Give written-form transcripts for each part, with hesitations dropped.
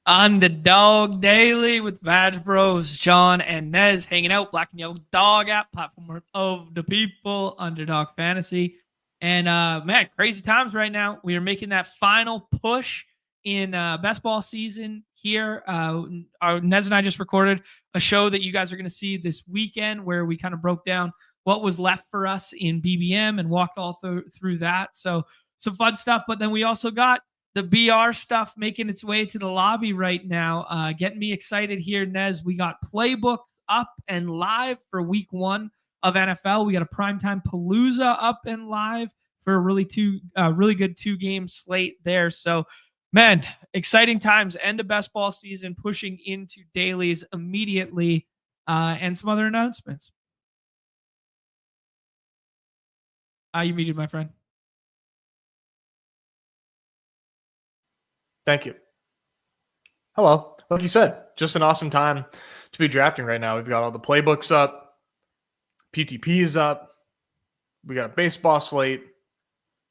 Underdog Daily with Badge Bros, Jon and Nez hanging out. Black and Yellow Dog app, platform of the people, Underdog Fantasy. And man, crazy times right now. We are making that final push in best ball season here. Nez and I just recorded a show that you guys are going to see this weekend where we kind of broke down what was left for us in BBM and walked all through that. So some fun stuff. But then we also got the BR stuff making its way to the lobby right now. Getting me excited here, Nez. We got playbooks up and live for week 1 of NFL. We got a primetime Palooza up and live for a really good 2-game slate there. So, man, exciting times. End of best ball season, pushing into dailies immediately, and some other announcements. You muted, my friend. Thank you. Hello. Like you said, just an awesome time to be drafting right now. We've got all the playbooks up. PTP is up. We got a baseball slate.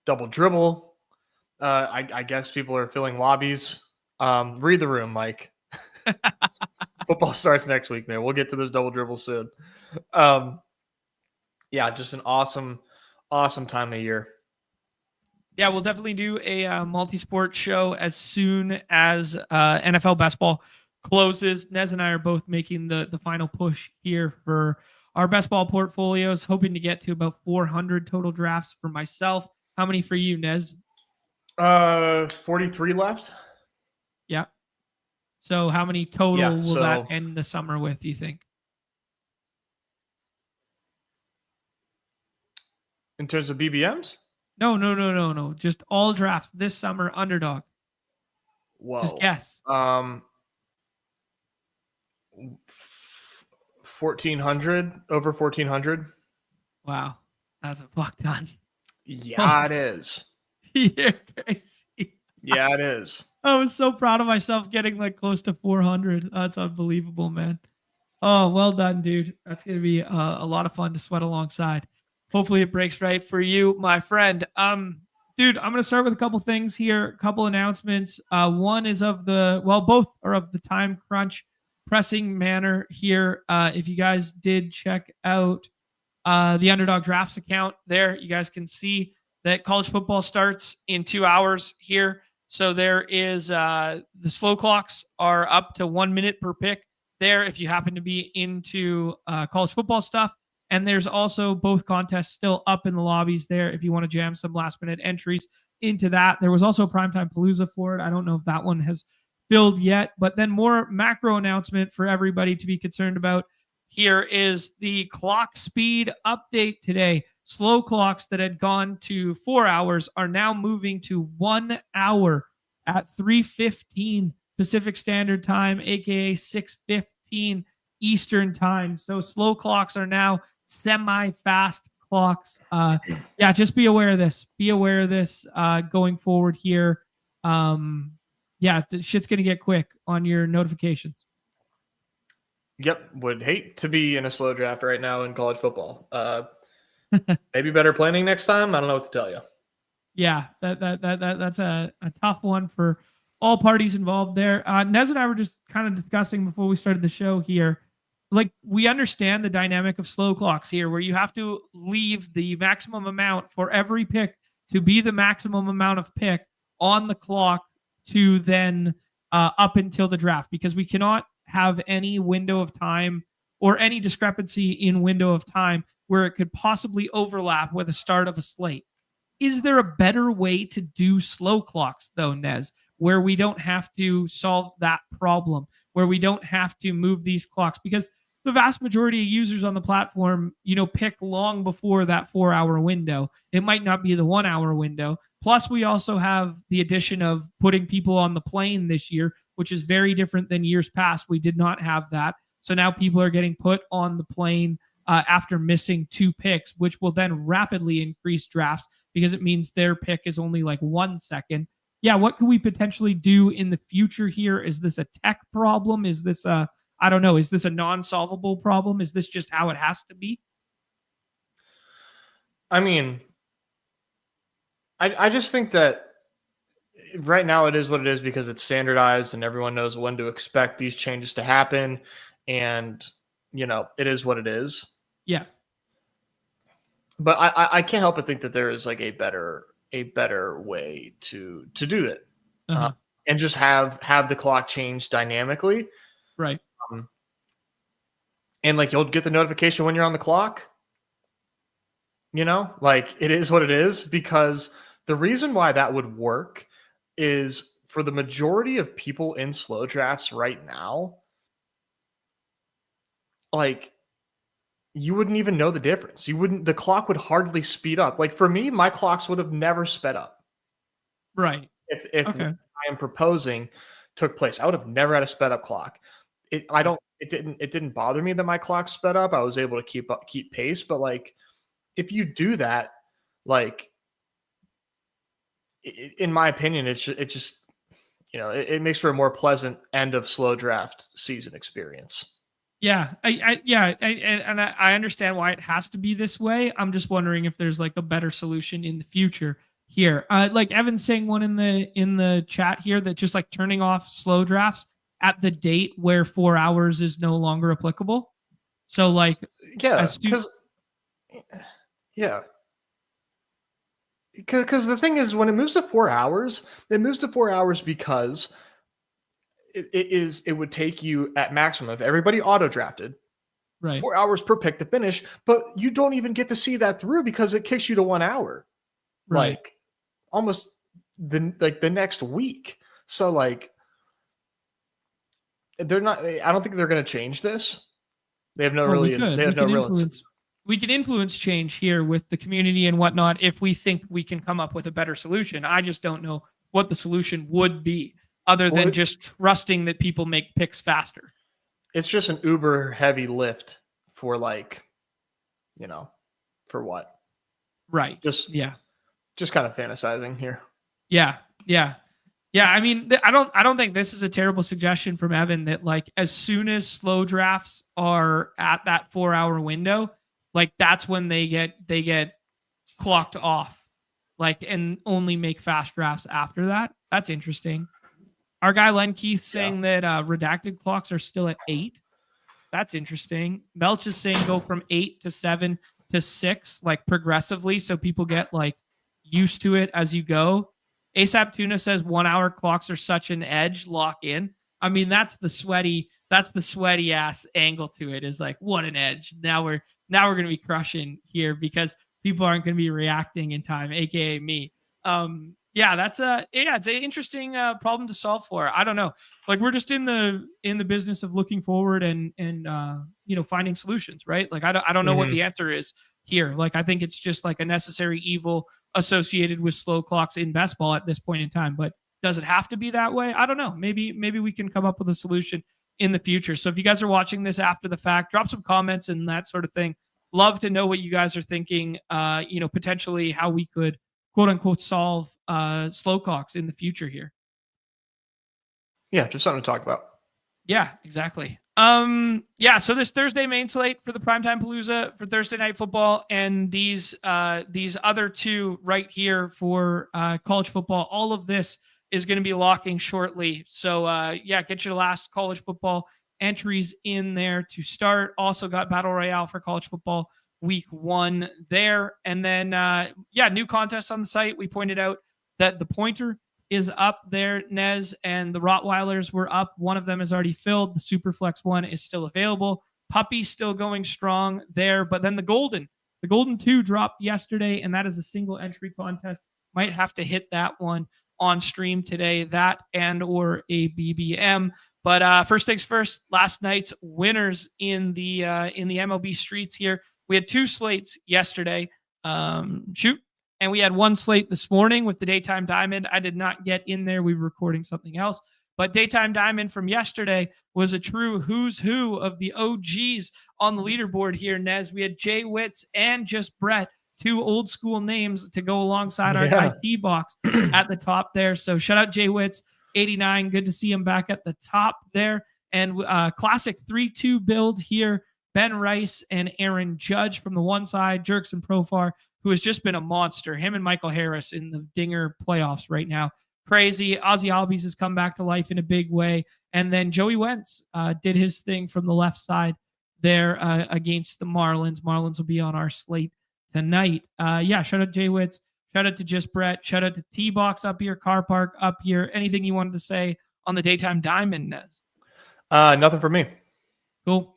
Double dribble. I guess people are filling lobbies. Read the room, Mike. Football starts next week, man. We'll get to this double dribble soon. Yeah, just an awesome time of year. Yeah, we'll definitely do a multi-sport show as soon as NFL best ball closes. Nez and I are both making the final push here for our best ball portfolios, hoping to get to about 400 total drafts for myself. How many for you, Nez? 43 left. Yeah. So how many total will that end the summer with, do you think? In terms of BBMs? No. Just all drafts this summer, Underdog. Whoa. Just guess. 1,400, over 1,400. Wow. That's a fuck ton. Yeah, it is. You're crazy. Yeah, it is. I was so proud of myself getting like close to 400. That's unbelievable, man. Oh, well done, dude. That's going to be a lot of fun to sweat alongside. Hopefully it breaks right for you, my friend. Dude, I'm going to start with a couple things here, a couple announcements. One is both are of the time crunch pressing manner here. If you guys did check out the Underdog Drafts account there, you guys can see that college football starts in 2 hours here. So there is the slow clocks are up to 1 minute per pick there if you happen to be into college football stuff. And there's also both contests still up in the lobbies there if you want to jam some last minute entries into that. There was also a primetime Palooza for it. I don't know if that one has filled yet, but then more macro announcement for everybody to be concerned about. Here is the clock speed update today. Slow clocks that had gone to 4 hours are now moving to 1 hour at 3:15 Pacific Standard Time, aka 6:15 Eastern Time. So slow clocks are now semi-fast clocks. Yeah, just be aware of this. Be aware of this going forward here. Yeah, the shit's gonna get quick on your notifications. Yep, would hate to be in a slow draft right now in college football. Maybe better planning next time. I don't know what to tell you. Yeah, that's a tough one for all parties involved there. Nez and I were just kind of discussing before we started the show here. Like, we understand the dynamic of slow clocks here, where you have to leave the maximum amount for every pick to be the maximum amount of pick on the clock to then up until the draft, because we cannot have any window of time or any discrepancy in window of time where it could possibly overlap with the start of a slate. Is there a better way to do slow clocks, though, Nez, where we don't have to solve that problem, where we don't have to move these clocks? Because the vast majority of users on the platform, pick long before that 4 hour window. It might not be the 1 hour window. Plus, we also have the addition of putting people on the plane this year, which is very different than years past. We did not have that. So now people are getting put on the plane after missing 2 picks, which will then rapidly increase drafts because it means their pick is only like 1 second. Yeah, what could we potentially do in the future here? Is this a tech problem? Is this I don't know. Is this a non-solvable problem? Is this just how it has to be? I mean, I just think that right now it is what it is because it's standardized and everyone knows when to expect these changes to happen. And, it is what it is. Yeah. But I can't help but think that there is like a better way to do it. Uh-huh. And just have the clock change dynamically. Right. And like you'll get the notification when you're on the clock. Like it is what it is, because the reason why that would work is for the majority of people in slow drafts right now, like you wouldn't even know the difference. The clock would hardly speed up. Like for me, my clocks would have never sped up. Right. If Okay. what I am proposing took place, I would have never had a sped up clock. It didn't bother me that my clock sped up. I was able to keep pace, but like if you do that, like in my opinion, it just it makes for a more pleasant end of slow draft season experience. Yeah, I understand why it has to be this way. I'm just wondering if there's like a better solution in the future here. Like Evan's saying one in the chat here that just like turning off slow drafts at the date where 4 hours is no longer applicable. So like because the thing is when it moves to 4 hours, it moves to 4 hours because it would take you at maximum if everybody auto drafted right 4 hours per pick to finish, but you don't even get to see that through because it kicks you to 1 hour, right. like almost the next week. So like they're not. I don't think they're going to change this. They have no really. They have no real influence. We can influence change here with the community and whatnot if we think we can come up with a better solution. I just don't know what the solution would be, other than just trusting that people make picks faster. It's just an uber heavy lift for like, for what? Right. Just kind of fantasizing here. Yeah. I mean, I don't think this is a terrible suggestion from Evan that like as soon as slow drafts are at that 4 hour window, like that's when they get clocked off, like, and only make fast drafts after that. That's interesting. Our guy Len Keith saying that redacted clocks are still at 8. That's interesting. Melch is saying go from 8 to 7 to 6, like progressively, so people get like used to it as you go. ASAP Tuna says 1 hour clocks are such an edge. Lock in. I mean, that's the sweaty ass angle to it. Is like, what an edge. Now we're gonna be crushing here because people aren't gonna be reacting in time, aka me. It's an interesting problem to solve for. I don't know. Like we're just in the business of looking forward and finding solutions, right? Like I don't know what the answer is here. Like I think it's just like a necessary evil associated with slow clocks in best ball at this point in time. But does it have to be that way? I don't know. Maybe we can come up with a solution in the future. So if you guys are watching this after the fact, drop some comments and that sort of thing. Love to know what you guys are thinking. Potentially how we could quote unquote solve slow clocks in the future here. Yeah, just something to talk about. Yeah, exactly. So this Thursday main slate for the Primetime Palooza for Thursday Night Football, and these other two right here for college football. All of this is going to be locking shortly. So get your last college football entries in there to start. Also got Battle Royale for college football week 1 there. And then new contests on the site. We pointed out that the pointer is up there, Nez, and the Rottweilers were up. One of them is already filled. The Superflex one is still available. Puppy still going strong there, but then the Golden 2 dropped yesterday, and that is a single entry contest. Might have to hit that one on stream today, that and or a BBM. But first things first, last night's winners in the MLB streets here. We had 2 slates yesterday. And we had 1 slate this morning with the Daytime Diamond. I did not get in there. We were recording something else. But Daytime Diamond from yesterday was a true who's who of the OGs on the leaderboard here, Nez. We had Jay Witz and Just Brett, 2 old school names to go alongside our guy T-Box at the top there. So shout out Jay Witz, 89. Good to see him back at the top there. And classic 3-2 build here. Ben Rice and Aaron Judge from the one side, Jerks and Profar, who has just been a monster. Him and Michael Harris in the Dinger playoffs right now crazy. Ozzy Albies has come back to life in a big way. And then Joey Wentz did his thing from the left side there against the Marlins. Marlins will be on our slate tonight. Shout out Jay Witz. Shout out to Just Brett. Shout out to T-Box up here, Car Park up here. Anything you wanted to say on the Daytime Diamond, Nez? Nothing for me. Cool.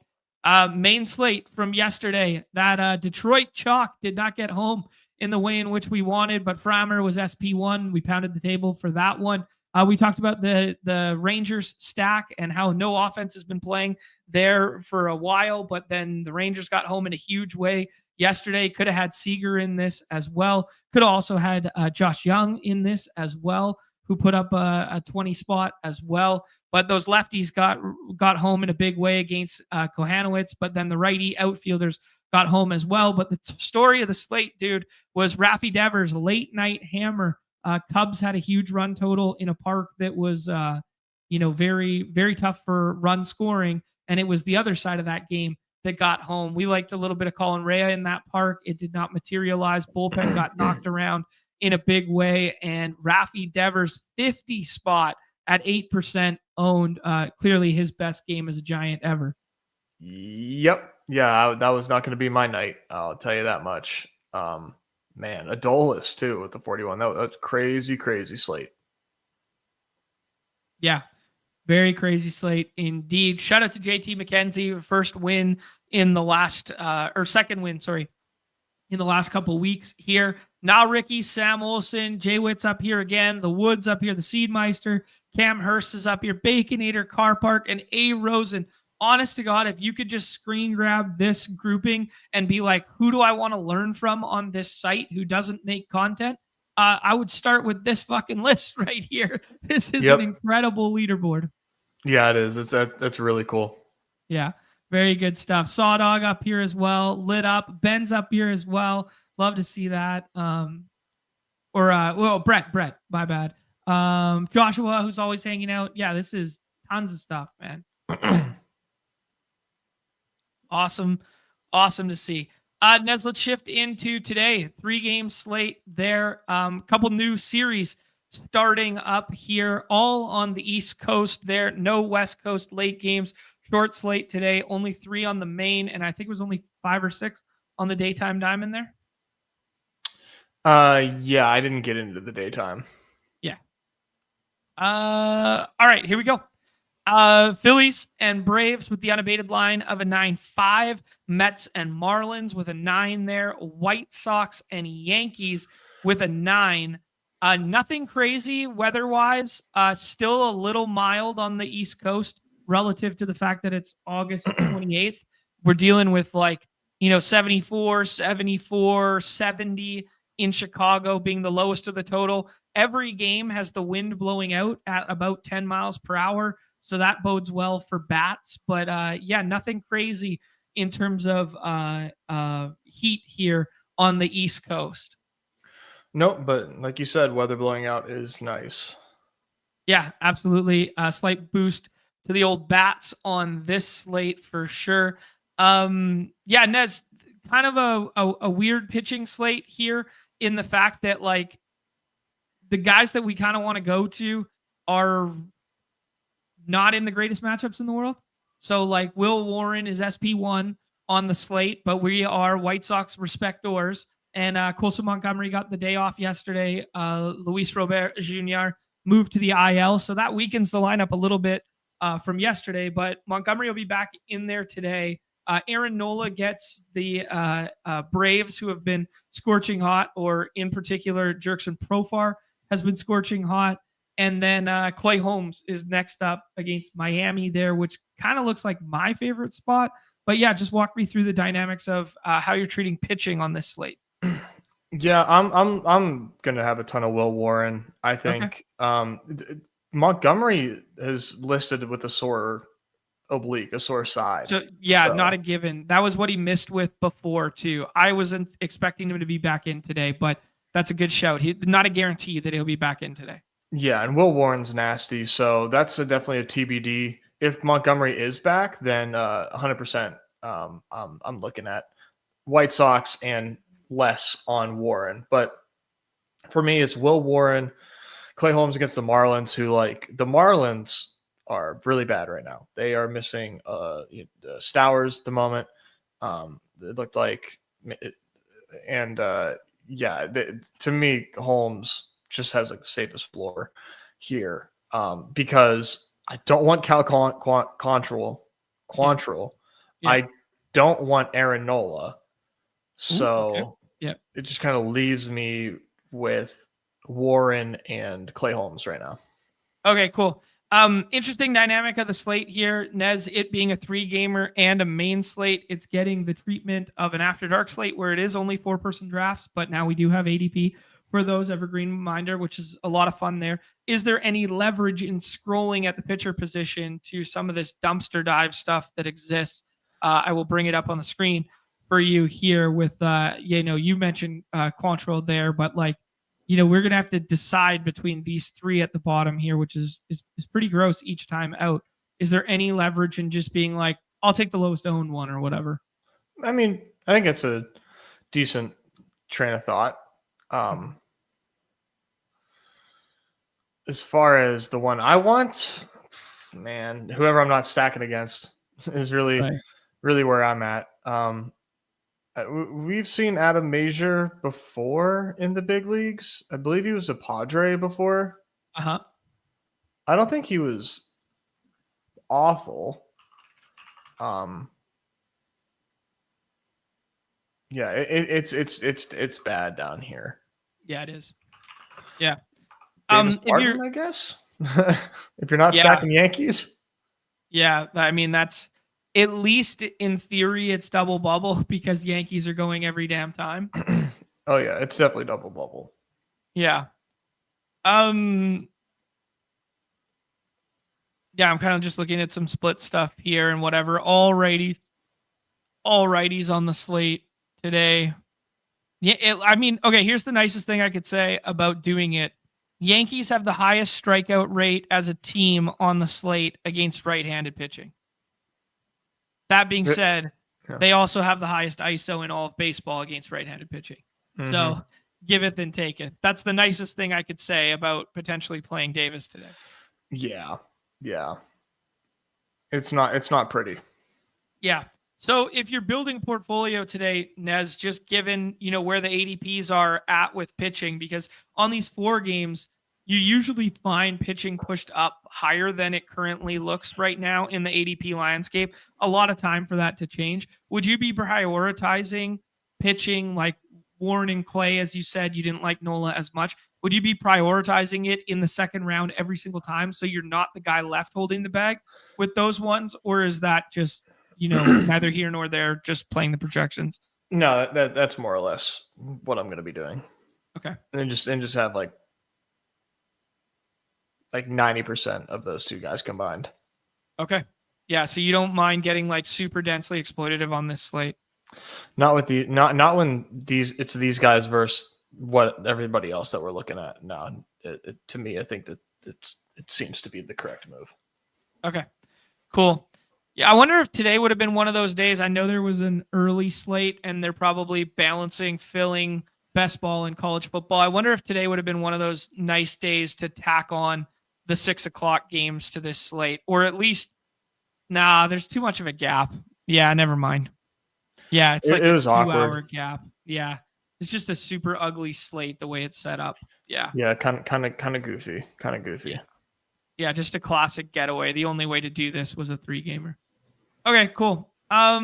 Main slate from yesterday. That Detroit Chalk did not get home in the way in which we wanted, but Frammer was SP1. We pounded the table for that one. We talked about the Rangers stack and how no offense has been playing there for a while, but then the Rangers got home in a huge way yesterday. Could have had Seager in this as well. Could have also had Josh Young in this as well, who put up a 20 spot as well. But those lefties got home in a big way against Kohanowitz, but then the righty outfielders got home as well. But the story of the slate, dude, was Rafi Devers' late night hammer. Cubs had a huge run total in a park that was, very, very tough for run scoring. And it was the other side of that game that got home. We liked a little bit of Colin Rea in that park. It did not materialize. Bullpen got knocked around in a big way. And Rafi Devers' 50 spot at 8% owned, clearly his best game as a Giant ever. Yep. Yeah, that was not going to be my night. I'll tell you that much. Man, Adolis too with the 41. That's crazy, crazy slate. Yeah, very crazy slate indeed. Shout out to JT McKenzie, first win in the last, second win, in the last couple of weeks here. Now Ricky, Sam Olson, Jay Witt's up here again, the Woods up here, the Seedmeister, Cam Hurst is up here, Baconator, Car Park, and A. Rosen. Honest to God, if you could just screen grab this grouping and be like, who do I want to learn from on this site who doesn't make content? I would start with this fucking list right here. This is an incredible leaderboard. Yeah, it is. That's really cool. Yeah, very good stuff. Sawdog up here as well. Lit up. Ben's up here as well. Love to see that. Brett, my bad. Joshua, who's always hanging out. Yeah, this is tons of stuff, man. Awesome to see. Nez, let's shift into today. 3-game slate there. Couple new series starting up here, all on the East Coast there. No West Coast late games. Short slate today. Only 3 on the main, and I think it was only 5 or 6 on the Daytime Diamond there. Yeah, I didn't get into the daytime. Yeah. All right, here we go. Phillies and Braves with the unabated line of a 9-5. Mets and Marlins with a 9 there. White Sox and Yankees with a 9. Nothing crazy weather-wise. Still a little mild on the East Coast relative to the fact that it's August 28th. We're dealing with 74, 74, 70 in Chicago being the lowest of the total. Every game has the wind blowing out at about 10 miles per hour. So that bodes well for bats. But nothing crazy in terms of heat here on the East Coast. Nope, but like you said, weather blowing out is nice. Yeah, absolutely. A slight boost to the old bats on this slate for sure. Nez, kind of a weird pitching slate here in the fact that the guys that we kind of want to go to are not in the greatest matchups in the world. So Will Warren is SP1 on the slate, but we are White Sox respectors. And Colson Montgomery got the day off yesterday. Luis Robert Jr. moved to the IL. So that weakens the lineup a little bit from yesterday, but Montgomery will be back in there today. Aaron Nola gets the Braves, who have been scorching hot, or in particular, Jerkson Profar has been scorching hot. And then Clay Holmes is next up against Miami there, which kind of looks like my favorite spot. But yeah, just walk me through the dynamics of how you're treating pitching on this slate. Yeah, I'm gonna have a ton of Will Warren. I think Montgomery is listed with a sore oblique, a sore side. So not a given. That was what he missed with before too. I wasn't expecting him to be back in today, but that's a good shout. Not a guarantee that he'll be back in today. Yeah, and Will Warren's nasty, so that's definitely a TBD. If Montgomery is back, then 100%. I'm looking at White Sox and less on Warren, but for me, it's Will Warren, Clay Holmes against the Marlins, who the Marlins are really bad right now. They are missing Stowers at the moment. It looked like, to me, Holmes just has the safest floor here because I don't want Cal Quantrill. Yeah. I don't want Aaron Nola. So it just kind of leaves me with Warren and Clay Holmes right now. Okay, cool. Interesting dynamic of the slate here. Nez, it being a 3-gamer and a main slate, it's getting the treatment of an After Dark slate where it is only 4-person drafts, but now we do have ADP for those, evergreen reminder, which is a lot of fun there. Is there any leverage in scrolling at the pitcher position to some of this dumpster dive stuff that exists? I will bring it up on the screen for you here with, you mentioned Quantrill there, but we're going to have to decide between these 3 at the bottom here, which is pretty gross each time out. Is there any leverage in just being like, I'll take the lowest owned one or whatever? I mean, I think it's a decent train of thought. As far as the one I want, man, whoever I'm not stacking against is really where I'm at. We've seen Adam Major before in the big leagues. I believe he was a Padre before. I don't think he was awful. It's bad down here. Yeah, it is. Yeah. Davis Martin, I guess. If you're not stacking Yankees. Yeah, I mean that's at least in theory it's double bubble because Yankees are going every damn time. Oh yeah, it's definitely double bubble. Yeah. Yeah, I'm kind of just looking at some split stuff here and whatever. All righties on the slate today. Yeah, okay, here's the nicest thing I could say about doing it. Yankees have the highest strikeout rate as a team on the slate against right-handed pitching. That being said, they also have the highest ISO in all of baseball against right-handed pitching. Mm-hmm. So giveth and taketh. That's the nicest thing I could say about potentially playing Davis today. Yeah. It's not pretty. Yeah. So if you're building a portfolio today, Nez, just given, where the ADPs are at with pitching, because on these 4 games, you usually find pitching pushed up higher than it currently looks right now in the ADP landscape. A lot of time for that to change. Would you be prioritizing pitching like Warren and Clay, as you said, you didn't like Nola as much? Would you be prioritizing it in the second round every single time so you're not the guy left holding the bag with those ones? Or is that just, neither here nor there, just playing the projections? No, that's more or less what I'm going to be doing. Okay. And just have like 90% of those 2 guys combined. Okay. Yeah, so you don't mind getting like super densely exploitative on this slate? Not with not when it's these guys versus what everybody else that we're looking at. No, to me, I think that it seems to be the correct move. Okay, cool. Yeah, I wonder if today would have been one of those days. I know there was an early slate and they're probably filling best ball in college football. I wonder if today would have been one of those nice days to tack on the 6:00 games to this slate, or at least, there's too much of a gap. Yeah, never mind. Yeah, it's like it was a 2-hour gap. Yeah, it's just a super ugly slate the way it's set up. Yeah. Yeah, kind of goofy. Yeah, just a classic getaway. The only way to do this was a 3-gamer. Okay, cool. All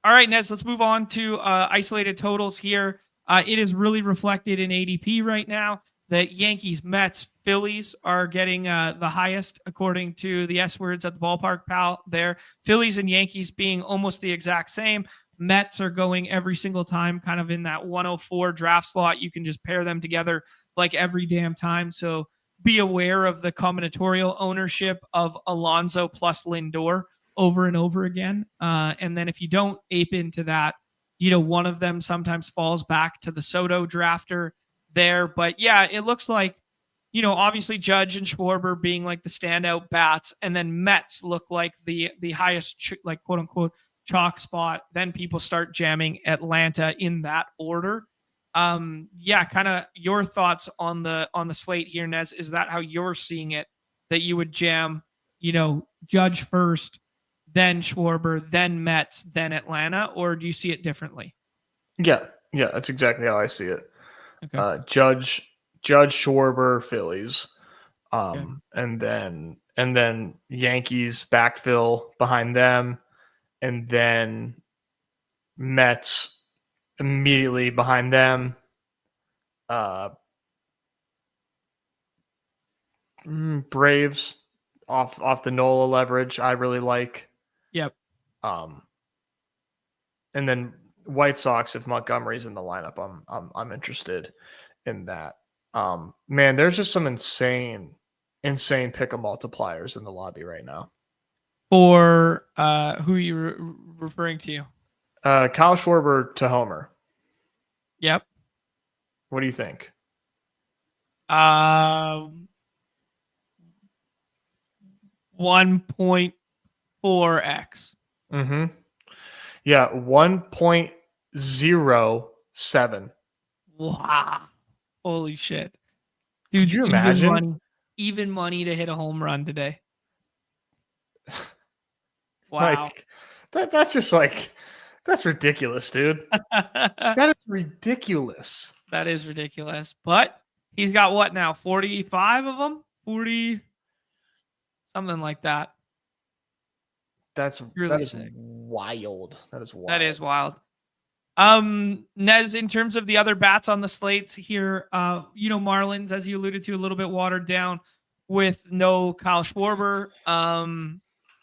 right, Nez, let's move on to isolated totals here. It is really reflected in ADP right now. The Yankees, Mets, Phillies are getting the highest according to the S words at the ballpark pal there. Phillies and Yankees being almost the exact same. Mets are going every single time kind of in that 104 draft slot. You can just pair them together like every damn time. So be aware of the combinatorial ownership of Alonso plus Lindor over and over again. And then if you don't ape into that, one of them sometimes falls back to the Soto drafter there. But yeah, it looks like, obviously Judge and Schwarber being like the standout bats, and then Mets look like the highest, like quote unquote chalk spot. Then people start jamming Atlanta in that order. Yeah, kind of your thoughts on the slate here, Nez. Is that how you're seeing it? That you would jam, Judge first, then Schwarber, then Mets, then Atlanta, or do you see it differently? Yeah, yeah, that's exactly how I see it. Okay. Judge Schwarber, Phillies, Okay. and then Yankees backfill behind them, and then Mets immediately behind them. Braves off the Nola leverage, I really like. Yep. Um, and then White Sox, if Montgomery's in the lineup, I'm interested in that. Man, there's just some insane pick 'em multipliers in the lobby right now. For who are you referring to? Kyle Schwarber to Homer. Yep. What do you think? 1.4x. Mm-hmm. Yeah, 1.07. Wow. Holy shit. Could Dude's you imagine? even money to hit a home run today. Wow. Like that's just like that's ridiculous, dude. That is ridiculous. That is ridiculous. But he's got what now? 45 of them? 40 something like that. That's Really that is sick. wild. That is wild. That is wild. Nez, in terms of the other bats on the slates here, Marlins, as you alluded to, a little bit watered down with no Kyle Schwarber.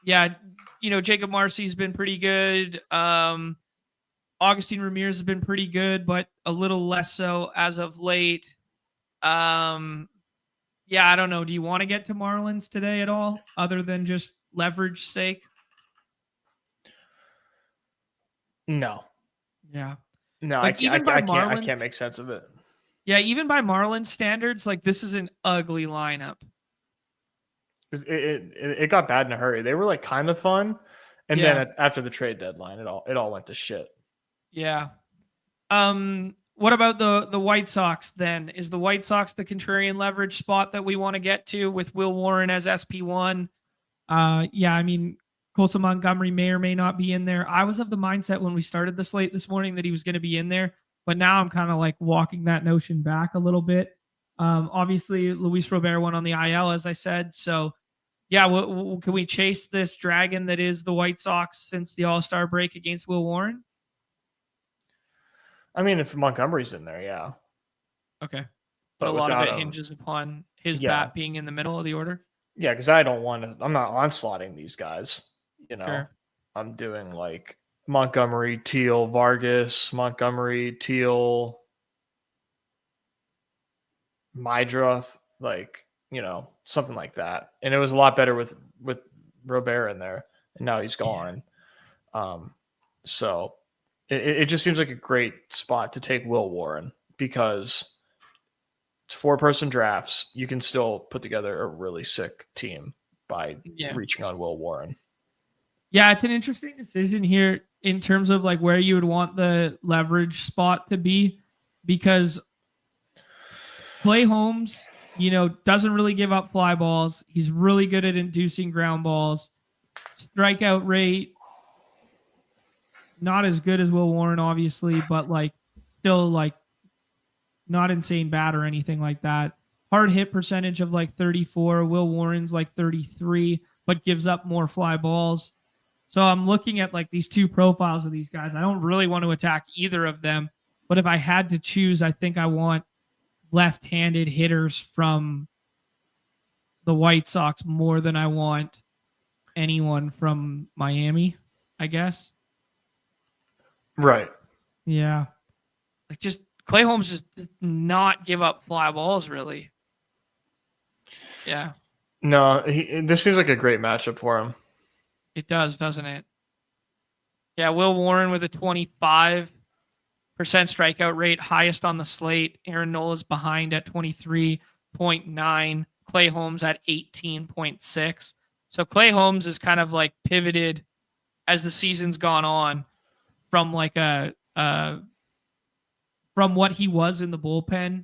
Yeah, Jacob Marcy's been pretty good. Augustine Ramirez has been pretty good, but a little less so as of late. Yeah, I don't know. Do you want to get to Marlins today at all, other than just leverage sake? No. Yeah. No, Like, even by I can't Marlins, make sense of it. yeah, even by Marlins standards, like, this is an ugly lineup. It got bad in a hurry. They were like kind of fun, and Yeah. then after the trade deadline, it all went to shit. Yeah. What about the White Sox then? Is the White Sox the contrarian leverage spot that we want to get to with Will Warren as SP1? Yeah, I mean, Colson Montgomery may or may not be in there. I was of the mindset when we started the slate this morning that he was going to be in there, but now I'm kind of like walking that notion back a little bit. Obviously, Luis Robert went on the IL, as I said. So, yeah, can we chase this dragon that is the White Sox since the All-Star break against Will Warren? I mean, if Montgomery's in there, yeah. Okay. But a lot of it hinges upon his bat being in the middle of the order. Yeah, because I don't want to. I'm not onslaughting these guys. Sure. I'm doing like Montgomery, Teal, Vargas, Montgomery, Teal, Mydroth, like something like that. And it was a lot better with Robert in there, and now he's gone. So it just seems like a great spot to take Will Warren because it's 4-person drafts. You can still put together a really sick team by reaching on Will Warren. Yeah, it's an interesting decision here in terms of like where you would want the leverage spot to be, because Clay Holmes, doesn't really give up fly balls. He's really good at inducing ground balls. Strikeout rate, not as good as Will Warren, obviously, but like still like not insane bad or anything like that. Hard hit percentage of like 34. Will Warren's like 33, but gives up more fly balls. So I'm looking at like these two profiles of these guys. I don't really want to attack either of them, but if I had to choose, I think I want left-handed hitters from the White Sox more than I want anyone from Miami, I guess. Right. Yeah. Like, just Clay Holmes just did not give up fly balls, really. Yeah. No, this seems like a great matchup for him. It does, doesn't it? Yeah, Will Warren with a 25% strikeout rate, highest on the slate. Aaron Nola's behind at 23.9. Clay Holmes at 18.6. So Clay Holmes is kind of like pivoted as the season's gone on from like a from what he was in the bullpen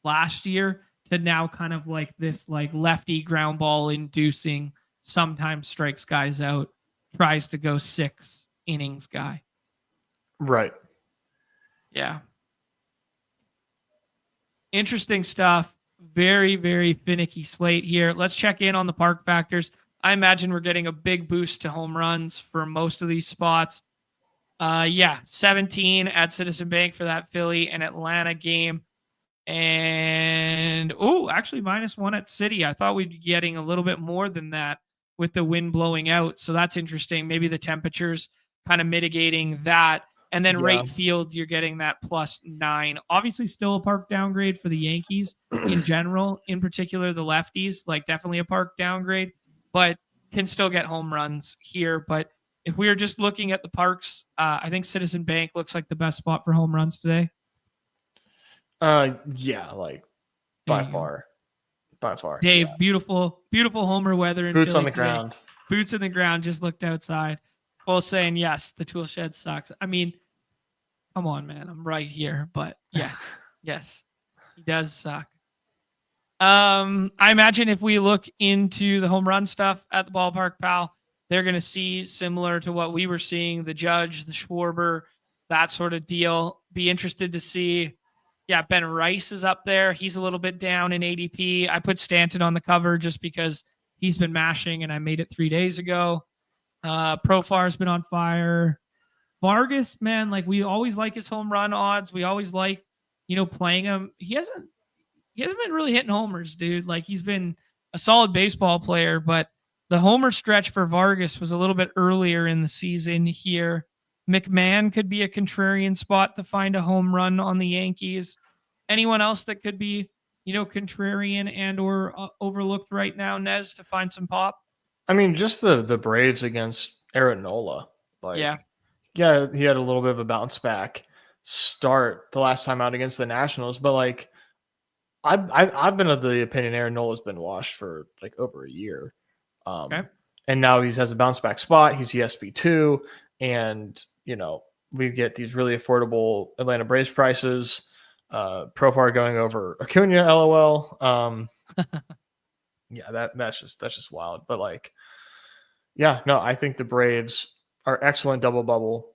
last year to now kind of like this like lefty ground ball inducing, sometimes strikes guys out, tries to go 6 innings guy. Right. Yeah. Interesting stuff. Very, very finicky slate here. Let's check in on the park factors. I imagine we're getting a big boost to home runs for most of these spots. 17 at Citizen Bank for that Philly and Atlanta game. And actually -1 at City. I thought we'd be getting a little bit more than that with the wind blowing out. So that's interesting. Maybe the temperatures kind of mitigating that. And then right field, you're getting that +9. Obviously, still a park downgrade for the Yankees in general, in particular the lefties, like definitely a park downgrade, but can still get home runs here. But if we are just looking at the parks, I think Citizen Bank looks like the best spot for home runs today. Yeah, like by far. Dave, yeah. beautiful homer weather in Boots Philly on the today. ground. Boots in the ground. Just looked outside. Both saying yes. The tool shed sucks. I mean, come on, man. I'm right here, but yes, he does suck. I imagine if we look into the home run stuff at the ballpark, pal, they're going to see similar to what we were seeing, the Judge, the Schwarber, that sort of deal. Be interested to see. Yeah, Ben Rice is up there. He's a little bit down in ADP. I put Stanton on the cover just because he's been mashing and I made it 3 days ago. Profar's been on fire. Vargas, man, like we always like his home run odds. We always like, playing him. He hasn't been really hitting homers, dude. Like he's been a solid baseball player, but the homer stretch for Vargas was a little bit earlier in the season here. McMahon could be a contrarian spot to find a home run on the Yankees. Anyone else that could be, contrarian and or overlooked right now, Nez, to find some pop? I mean, just the Braves against Aaron Nola. Like, yeah, he had a little bit of a bounce back start the last time out against the Nationals, but like I've been of the opinion Aaron Nola's been washed for like over a year. And now he has a bounce back spot. He's ESP2, and we get these really affordable Atlanta Braves prices. Profar going over Acuna, LOL. Yeah, that's just wild. But like, yeah, no, I think the Braves are excellent double bubble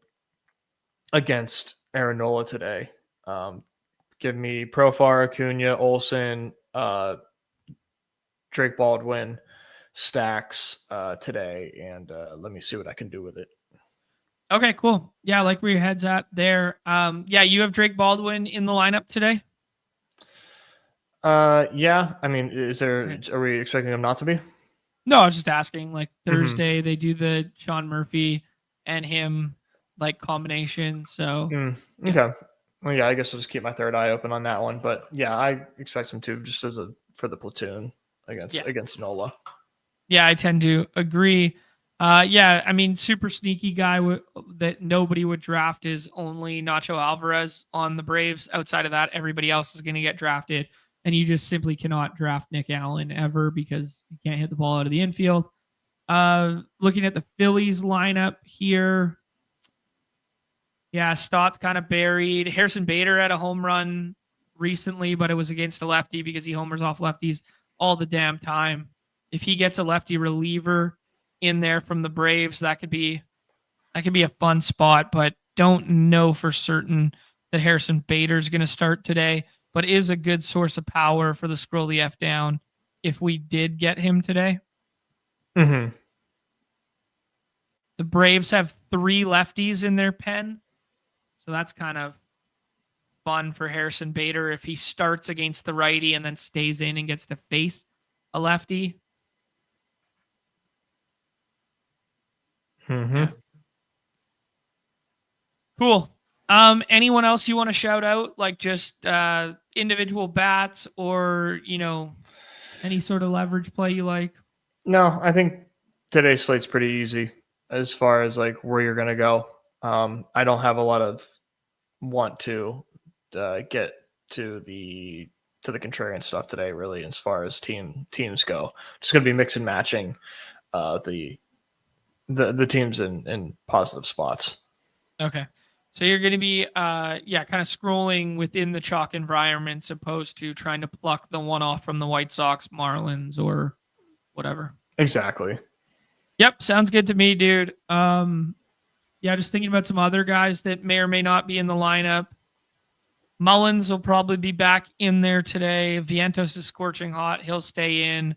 against Aaron Nola today. Give me Profar, Acuna, Olsen, Drake Baldwin, stacks today, and let me see what I can do with it. Okay, cool. Yeah, I like where your head's at there. Yeah, you have Drake Baldwin in the lineup today? Yeah. I mean, are we expecting him not to be? No, I was just asking. Like Thursday, they do the Sean Murphy and him like combination. So okay. Well, yeah, I guess I'll just keep my third eye open on that one. But yeah, I expect him to just for the platoon against Nola. Yeah, I tend to agree. Yeah, I mean, super sneaky guy that nobody would draft is only Nacho Alvarez on the Braves. Outside of that, everybody else is going to get drafted. And you just simply cannot draft Nick Allen ever because he can't hit the ball out of the infield. Looking at the Phillies lineup here. Yeah, Stott's kind of buried. Harrison Bader had a home run recently, but it was against a lefty because he homers off lefties all the damn time. If he gets a lefty reliever in there from the Braves, that could be a fun spot, but don't know for certain that Harrison Bader is going to start today, but is a good source of power for the scroll the F down if we did get him today. Mm-hmm. The Braves have 3 lefties in their pen, so that's kind of fun for Harrison Bader if he starts against the righty and then stays in and gets to face a lefty. Mm-hmm. Yeah. Cool. Anyone else you want to shout out, like just individual bats or any sort of leverage play you like? No, I think today's slate's pretty easy as far as like where you're gonna go. I don't have a lot of want to get to the contrarian stuff today, really, as far as teams go. Just gonna be mix and matching the teams in positive spots. Okay. So you're going to be, kind of scrolling within the chalk environments opposed to trying to pluck the one off from the White Sox, Marlins, or whatever. Exactly. Yep, sounds good to me, dude. Just thinking about some other guys that may or may not be in the lineup. Mullins will probably be back in there today. Vientos is scorching hot. He'll stay in.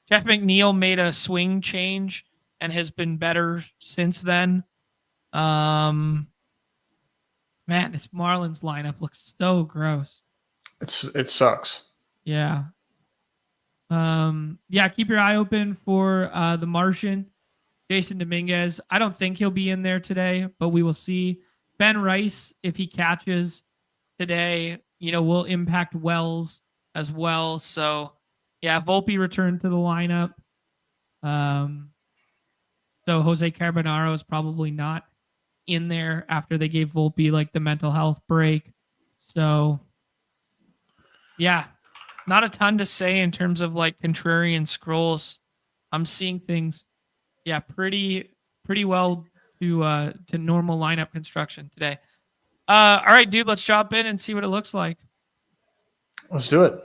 Jeff McNeil made a swing change and has been better since then. Man, this Marlins lineup looks so gross. It sucks. Yeah. Keep your eye open for the Martian, Jason Dominguez. I don't think he'll be in there today, but we will see. Ben Rice, if he catches today, will impact Wells as well. So, yeah, Volpe returned to the lineup. So Jose Carbonaro is probably not in there after they gave Volpe like the mental health break. So, yeah, not a ton to say in terms of like contrarian scrolls. I'm seeing things, pretty well to normal lineup construction today. All right, dude, let's jump in and see what it looks like. Let's do it.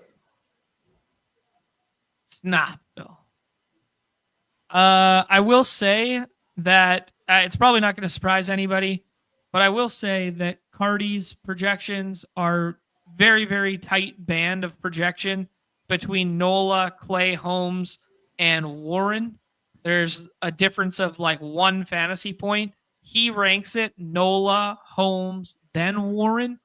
Snap, Bill. I will say that it's probably not going to surprise anybody, but I will say that Cardi's projections are very, very tight band of projection between Nola, Clay, Holmes, and Warren. There's a difference of like 1 fantasy point. He ranks it Nola, Holmes, then Warren.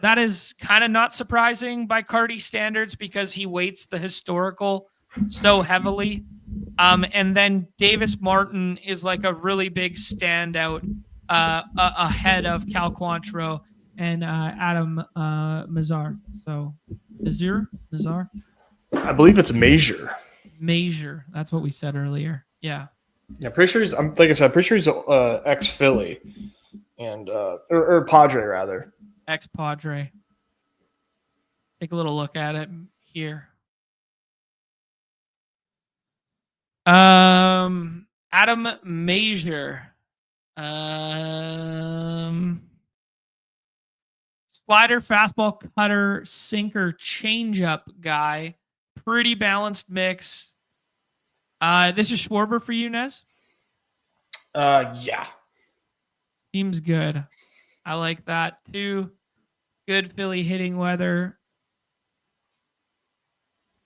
That is kind of not surprising by Cardi standards because he weights the historical so heavily. And then Davis Martin is like a really big standout ahead of Cal Quantrill and Adam Mazar. So Mazar? I believe it's Major. That's what we said earlier. Yeah. Yeah, pretty sure he's ex-Philly and or Padre rather. Ex-Padre. Take a little look at it here. Adam Major. Slider, fastball, cutter, sinker, changeup guy. Pretty balanced mix. This is Schwarber for you, Nez? Yeah. Seems good. I like that too. Good Philly hitting weather.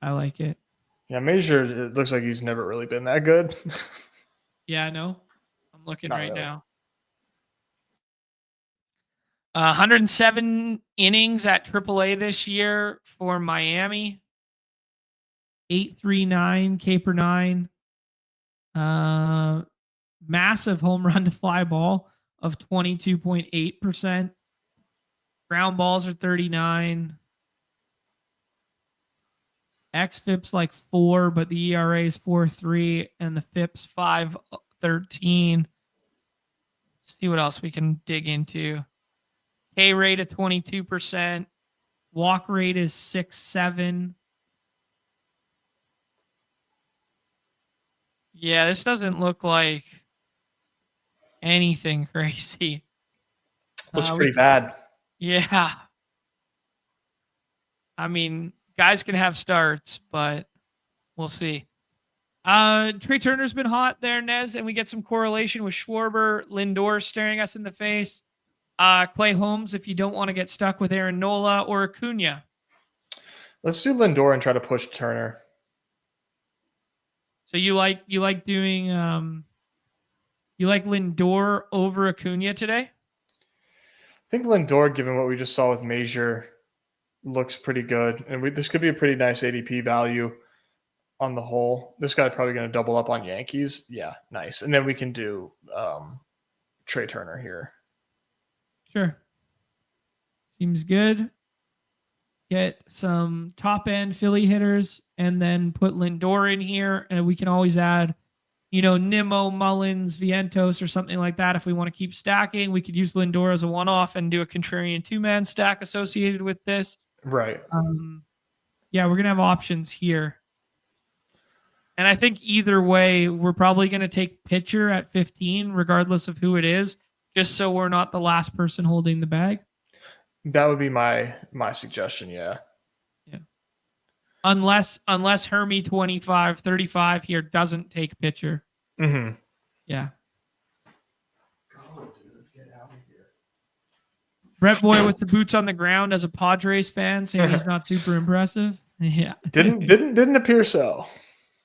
I like it. Yeah, Major, it looks like he's never really been that good. Yeah, I know. I'm looking Not right really. now. 107 innings at AAA this year for Miami. 839 K per 9. Massive home run to fly ball of 22.8%. Ground balls are 39. XFIP's like 4, but the ERA is 4.3 and the FIP's 5.13. See what else we can dig into. K rate of 22%. Walk rate is 6.7. Yeah, this doesn't look like anything crazy. Looks pretty bad. Yeah. I mean, guys can have starts, but we'll see. Trey Turner's been hot there, Nez, and we get some correlation with Schwarber. Lindor staring us in the face. Clay Holmes, if you don't want to get stuck with Aaron Nola or Acuna. Let's do Lindor and try to push Turner. So you like doing you like Lindor over Acuna today? I think Lindor, given what we just saw with Major, looks pretty good, and this could be a pretty nice ADP value on the whole. This guy's probably going to double up on Yankees. Yeah, nice. And then we can do Trey Turner here. Sure. Seems good. Get some top end Philly hitters and then put Lindor in here. And we can always add, Nimmo, Mullins, Vientos, or something like that. If we want to keep stacking, we could use Lindor as a one-off and do a contrarian 2-man stack associated with this. Right. We're going to have options here. And I think either way, we're probably going to take pitcher at 15, regardless of who it is. just so we're not the last person holding the bag? That would be my suggestion. Yeah. Yeah. Unless Hermie 25-35 here doesn't take pitcher. Mm-hmm. Yeah. Oh, dude, get out of here. Brett Boy with the boots on the ground as a Padres fan, saying he's not super impressive. Yeah. Didn't appear so.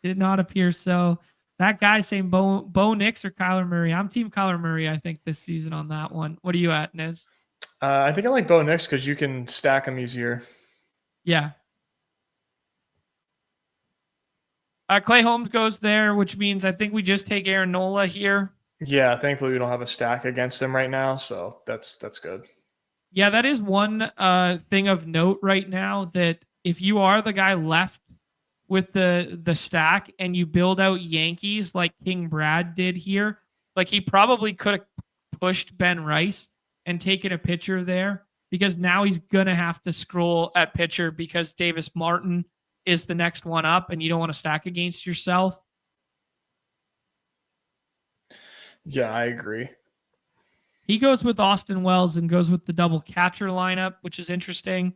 Did not appear so. That guy saying Bo Nix or Kyler Murray. I'm team Kyler Murray, I think, this season on that one. What are you at, Nez? I think I like Bo Nix because you can stack them easier. Yeah. Clay Holmes goes there, which means I think we just take Aaron Nola here. Yeah, thankfully we don't have a stack against him right now, so that's good. Yeah, that is one thing of note right now, that if you are the guy left with the stack and you build out Yankees like King Brad did here, like he probably could have pushed Ben Rice and taken a pitcher there, because now he's going to have to scroll at pitcher because Davis Martin is the next one up and you don't want to stack against yourself. Yeah, I agree. He goes with Austin Wells and goes with the double catcher lineup, which is interesting.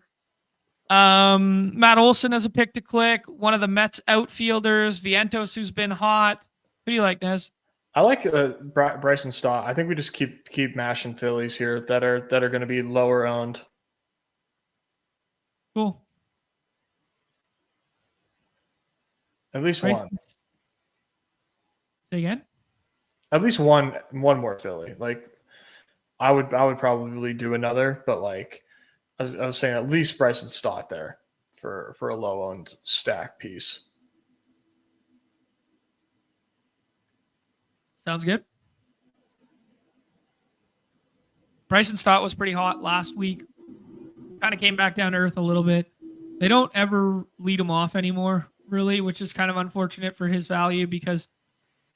Matt Olson has a pick to click. One of the Mets outfielders, Vientos, who's been hot. Who do you like, Nez? I like Bryson Stott. I think we just keep mashing Phillies here that are going to be lower owned. Cool. At least Bryson. one. Say again? At least one more Philly. Like I would probably do another, but like I was saying, at least Bryson Stott there for a low owned stack piece. Sounds good. Bryson Stott was pretty hot last week. Kind of came back down to earth a little bit. They don't ever lead him off anymore, really, which is kind of unfortunate for his value, because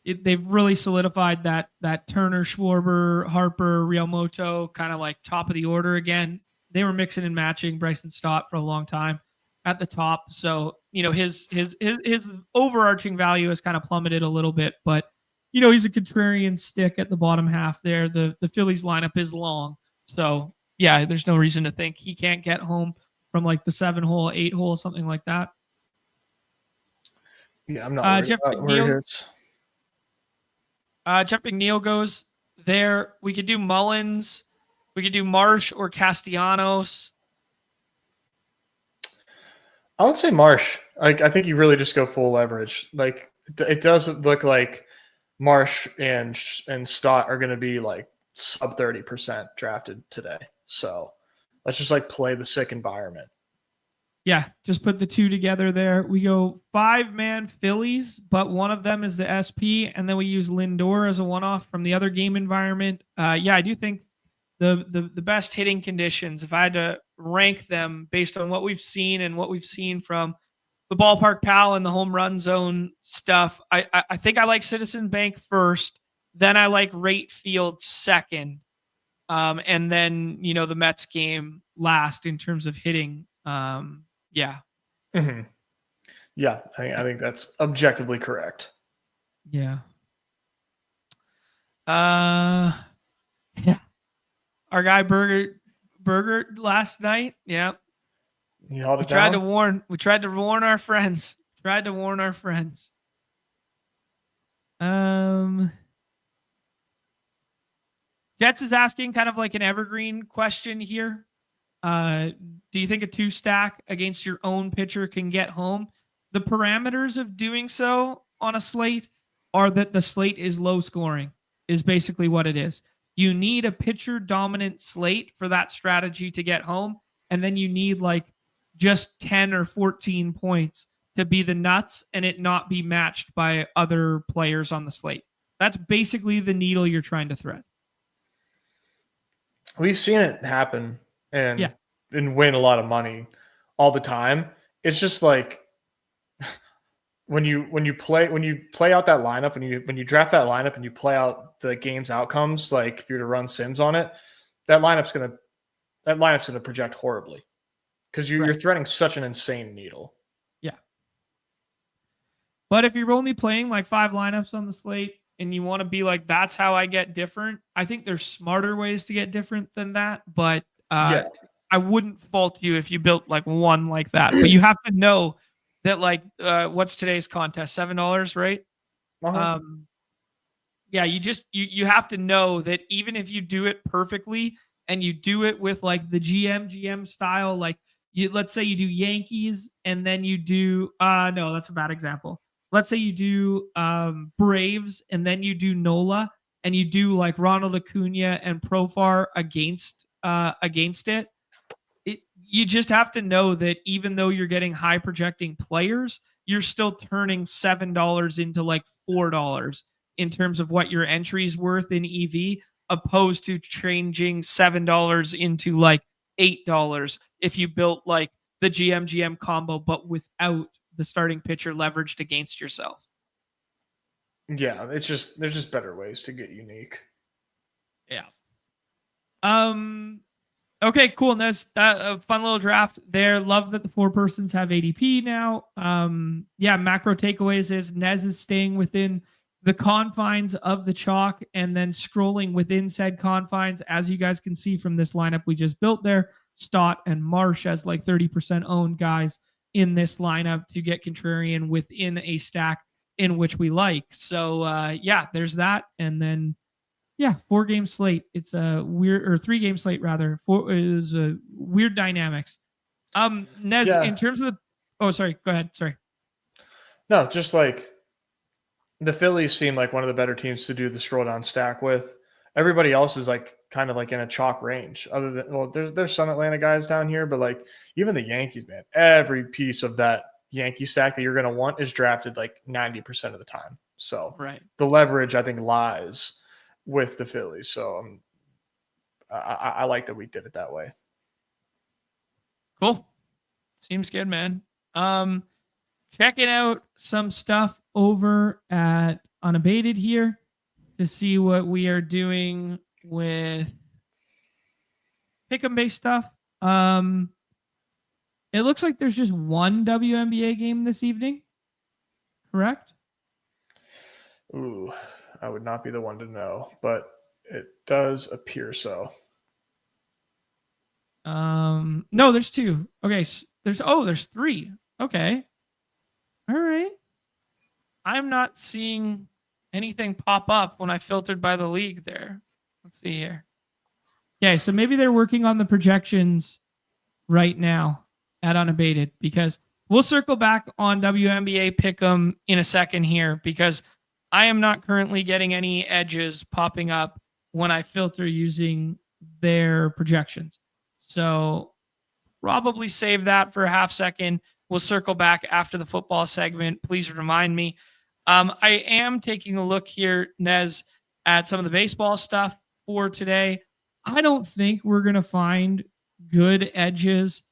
they've really solidified that Turner, Schwarber, Harper, Realmoto kind of like top of the order again. They were mixing and matching Bryson Stott for a long time at the top. So, his overarching value has kind of plummeted a little bit, but he's a contrarian stick at the bottom half there. The Phillies lineup is long. So yeah, there's no reason to think he can't get home from like the 7-hole, 8-hole, something like that. Yeah, I'm not worried Jeff about where it hits. Jeff McNeil goes there. We could do Mullins. We could do Marsh or Castellanos. I would say Marsh. I think you really just go full leverage. Like it doesn't look like Marsh and Stott are going to be like sub 30% drafted today. So let's just like play the sick environment. Yeah, just put the two together there. We go 5-man Phillies, but one of them is the SP, and then we use Lindor as a one-off from the other game environment. Yeah, I do think the best hitting conditions, if I had to rank them based on what we've seen and what we've seen from the Ballpark Pal and the home run zone stuff, I think I like Citizen Bank first, then I like Rate Field second, and then the Mets game last in terms of hitting. Yeah. Mm-hmm. Yeah, I think that's objectively correct. Yeah. Yeah. Our guy Burger last night. Yeah. We tried to warn our friends. Jets is asking kind of like an evergreen question here. Do you think a 2-stack against your own pitcher can get home? The parameters of doing so on a slate are that the slate is low scoring, is basically what it is. You need a pitcher dominant slate for that strategy to get home. And then you need like just 10 or 14 points to be the nuts and it not be matched by other players on the slate. That's basically the needle you're trying to thread. We've seen it happen and win a lot of money all the time. It's just like when you play out that lineup, when you draft that lineup and you play out the game's outcomes, like if you're to run sims on it, that lineup's gonna project horribly because you're threading such an insane needle. Yeah. But if you're only playing like 5 lineups on the slate, and you want to be like, that's how I get different. I think there's smarter ways to get different than that, but Yeah. I wouldn't fault you if you built like one like that. But you have to know that like what's today's contest? $7, right? Uh-huh. Yeah, you have to know that even if you do it perfectly and you do it with like the GM style, like let's say you do Yankees and then you do no, that's a bad example. Let's say you do Braves and then you do Nola and you do like Ronald Acuna and Profar against it. You just have to know that even though you're getting high projecting players, you're still turning $7 into like $4 in terms of what your entry is worth in EV, opposed to changing $7 into like $8 if you built like the GM combo, but without the starting pitcher leveraged against yourself. Yeah, there's just better ways to get unique. Yeah. Okay, cool. Nez, that a fun little draft there. Love that the 4 persons have ADP now. Yeah, macro takeaways is Nez is staying within the confines of the chalk and then scrolling within said confines. As you guys can see from this lineup we just built there, Stott and Marsh as like 30% owned guys in this lineup to get contrarian within a stack in which we like. So yeah, there's that. And then yeah, 4-game slate. It's a weird, or 3-game slate rather. Four is a weird dynamics. Nez, Yeah. in terms of the, oh, sorry, go ahead. Sorry. No, just like the Phillies seem like one of the better teams to do the scroll down stack with. Everybody else is like kind of like in a chalk range. Other than, well, there's some Atlanta guys down here, but like even the Yankees, man, every piece of that Yankee stack that you're going to want is drafted like 90% of the time. So Right. the leverage I think lies with the Phillies. So I like that we did it that way. Cool. Seems good, man. Checking out some stuff over at Unabated here to see what we are doing with pick 'em based stuff. It looks like there's just one WNBA game this evening. Correct? Ooh, I would not be the one to know, but it does appear so. No, there's 2. Okay, there's 3. Okay. All right. I'm not seeing anything pop up when I filtered by the league there. Let's see here. Okay, so maybe they're working on the projections right now at Unabated, because we'll circle back on WNBA Pick'em in a second here, because I am not currently getting any edges popping up when I filter using their projections. So probably save that for a half second. We'll circle back after the football segment. Please remind me. I am taking a look here, Nez, at some of the baseball stuff for today. I don't think we're going to find good edges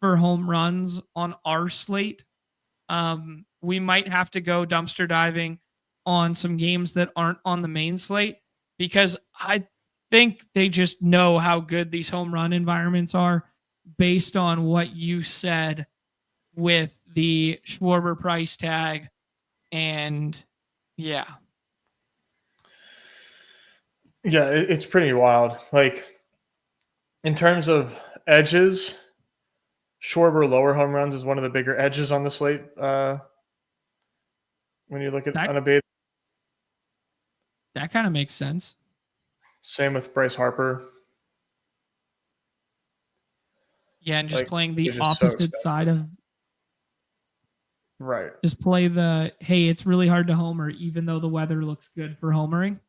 for home runs on our slate. We might have to go dumpster diving on some games that aren't on the main slate, because I think they just know how good these home run environments are based on what you said with the Schwarber price tag. And yeah. Yeah, it's pretty wild. Like in terms of edges, Schwarber lower home runs is one of the bigger edges on the slate. When you look at Unabated. That kind of makes sense. Same with Bryce Harper. Yeah, and just Like, playing the so opposite side of, right. Just play the, hey, it's really hard to homer even though the weather looks good for homering.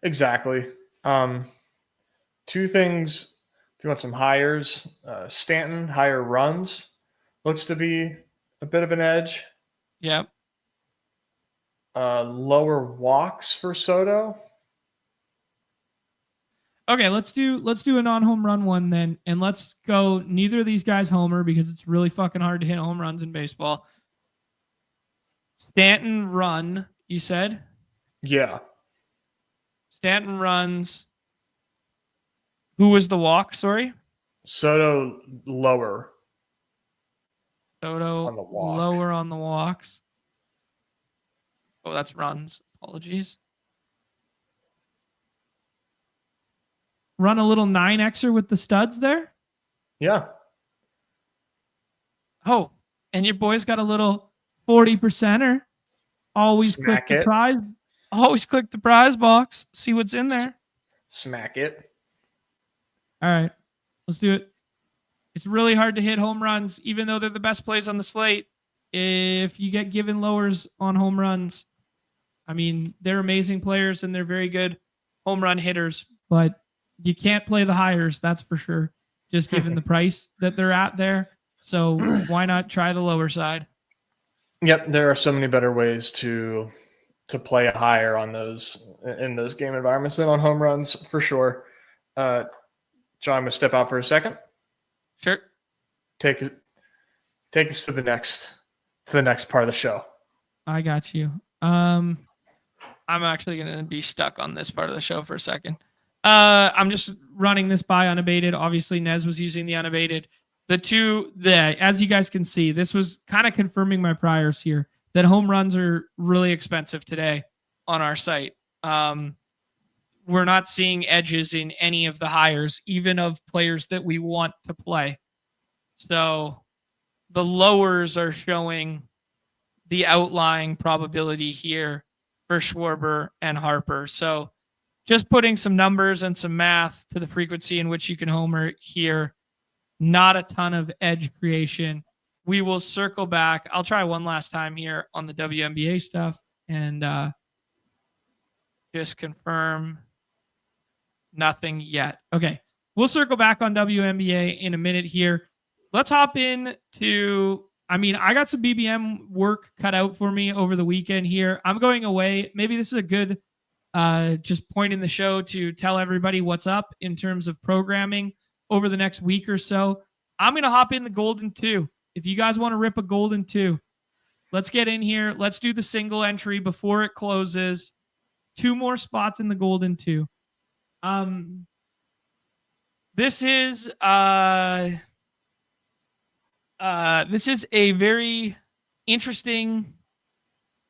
Exactly. 2 things. If you want some hires, Stanton, higher runs, looks to be a bit of an edge. Yep. Lower walks for Soto. Okay, let's do a non-home run one then, and let's go neither of these guys homer, because it's really fucking hard to hit home runs in baseball. Stanton run, you said? Yeah. Stanton runs. Who was the walk? Sorry. Soto lower. Soto on the walk. lower on the walks. Oh, that's runs. Apologies. run a little 9Xer with the studs there? Yeah. Oh, and your boy's got a little 40%er. Always Smack click the it. prize. Always click the prize box. See what's in there. Smack it. All right, let's do it. It's really hard to hit home runs, even though they're the best plays on the slate. If you get given lowers on home runs, I mean, they're amazing players and they're very good home run hitters, but you can't play the hires, that's for sure, just given the price that they're at there. So why not try the lower side? Yep, there are so many better ways to play a higher on those in those game environments than on home runs for sure. John, I'm gonna step out for a second. Sure. Take us to the next part of the show. I got you. I'm actually gonna be stuck on this part of the show for a second. I'm just running this by unabated. Obviously, Nez was using the unabated. As you guys can see, this was kind of confirming my priors here that home runs are really expensive today on our site. We're not seeing edges in any of the hires, even of players that we want to play. So the lowers are showing the outlying probability here for Schwarber and Harper. So just putting some numbers and some math to the frequency in which you can homer here. Not a ton of edge creation. We will circle back. I'll try one last time here on the WNBA stuff and just confirm nothing yet. Okay. We'll circle back on WNBA in a minute here. Let's hop in to, I got some BBM work cut out for me over the weekend here. I'm going away. Maybe this is a good just point in the show to tell everybody what's up in terms of programming over the next week or so. I'm going to hop in the Golden 2. If you guys want to rip a Golden 2, let's get in here. Let's do the single entry before it closes. 2 more spots in the Golden 2. This is a very interesting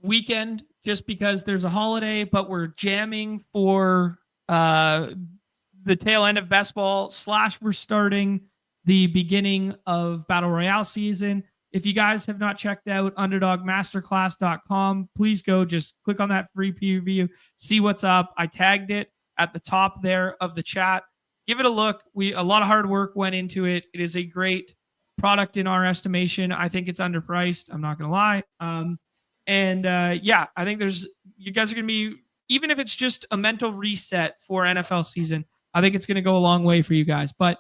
weekend just because there's a holiday, but we're jamming for the tail end of best ball / we're starting the beginning of Battle Royale season. If you guys have not checked out underdogmasterclass.com, please go just click on that free preview, see what's up. I tagged it at the top there of the chat. Give it a look. A lot of hard work went into it. It is a great product in our estimation. I think it's underpriced. I'm not going to lie. I think you guys are going to be, even if it's just a mental reset for NFL season, I think it's going to go a long way for you guys. But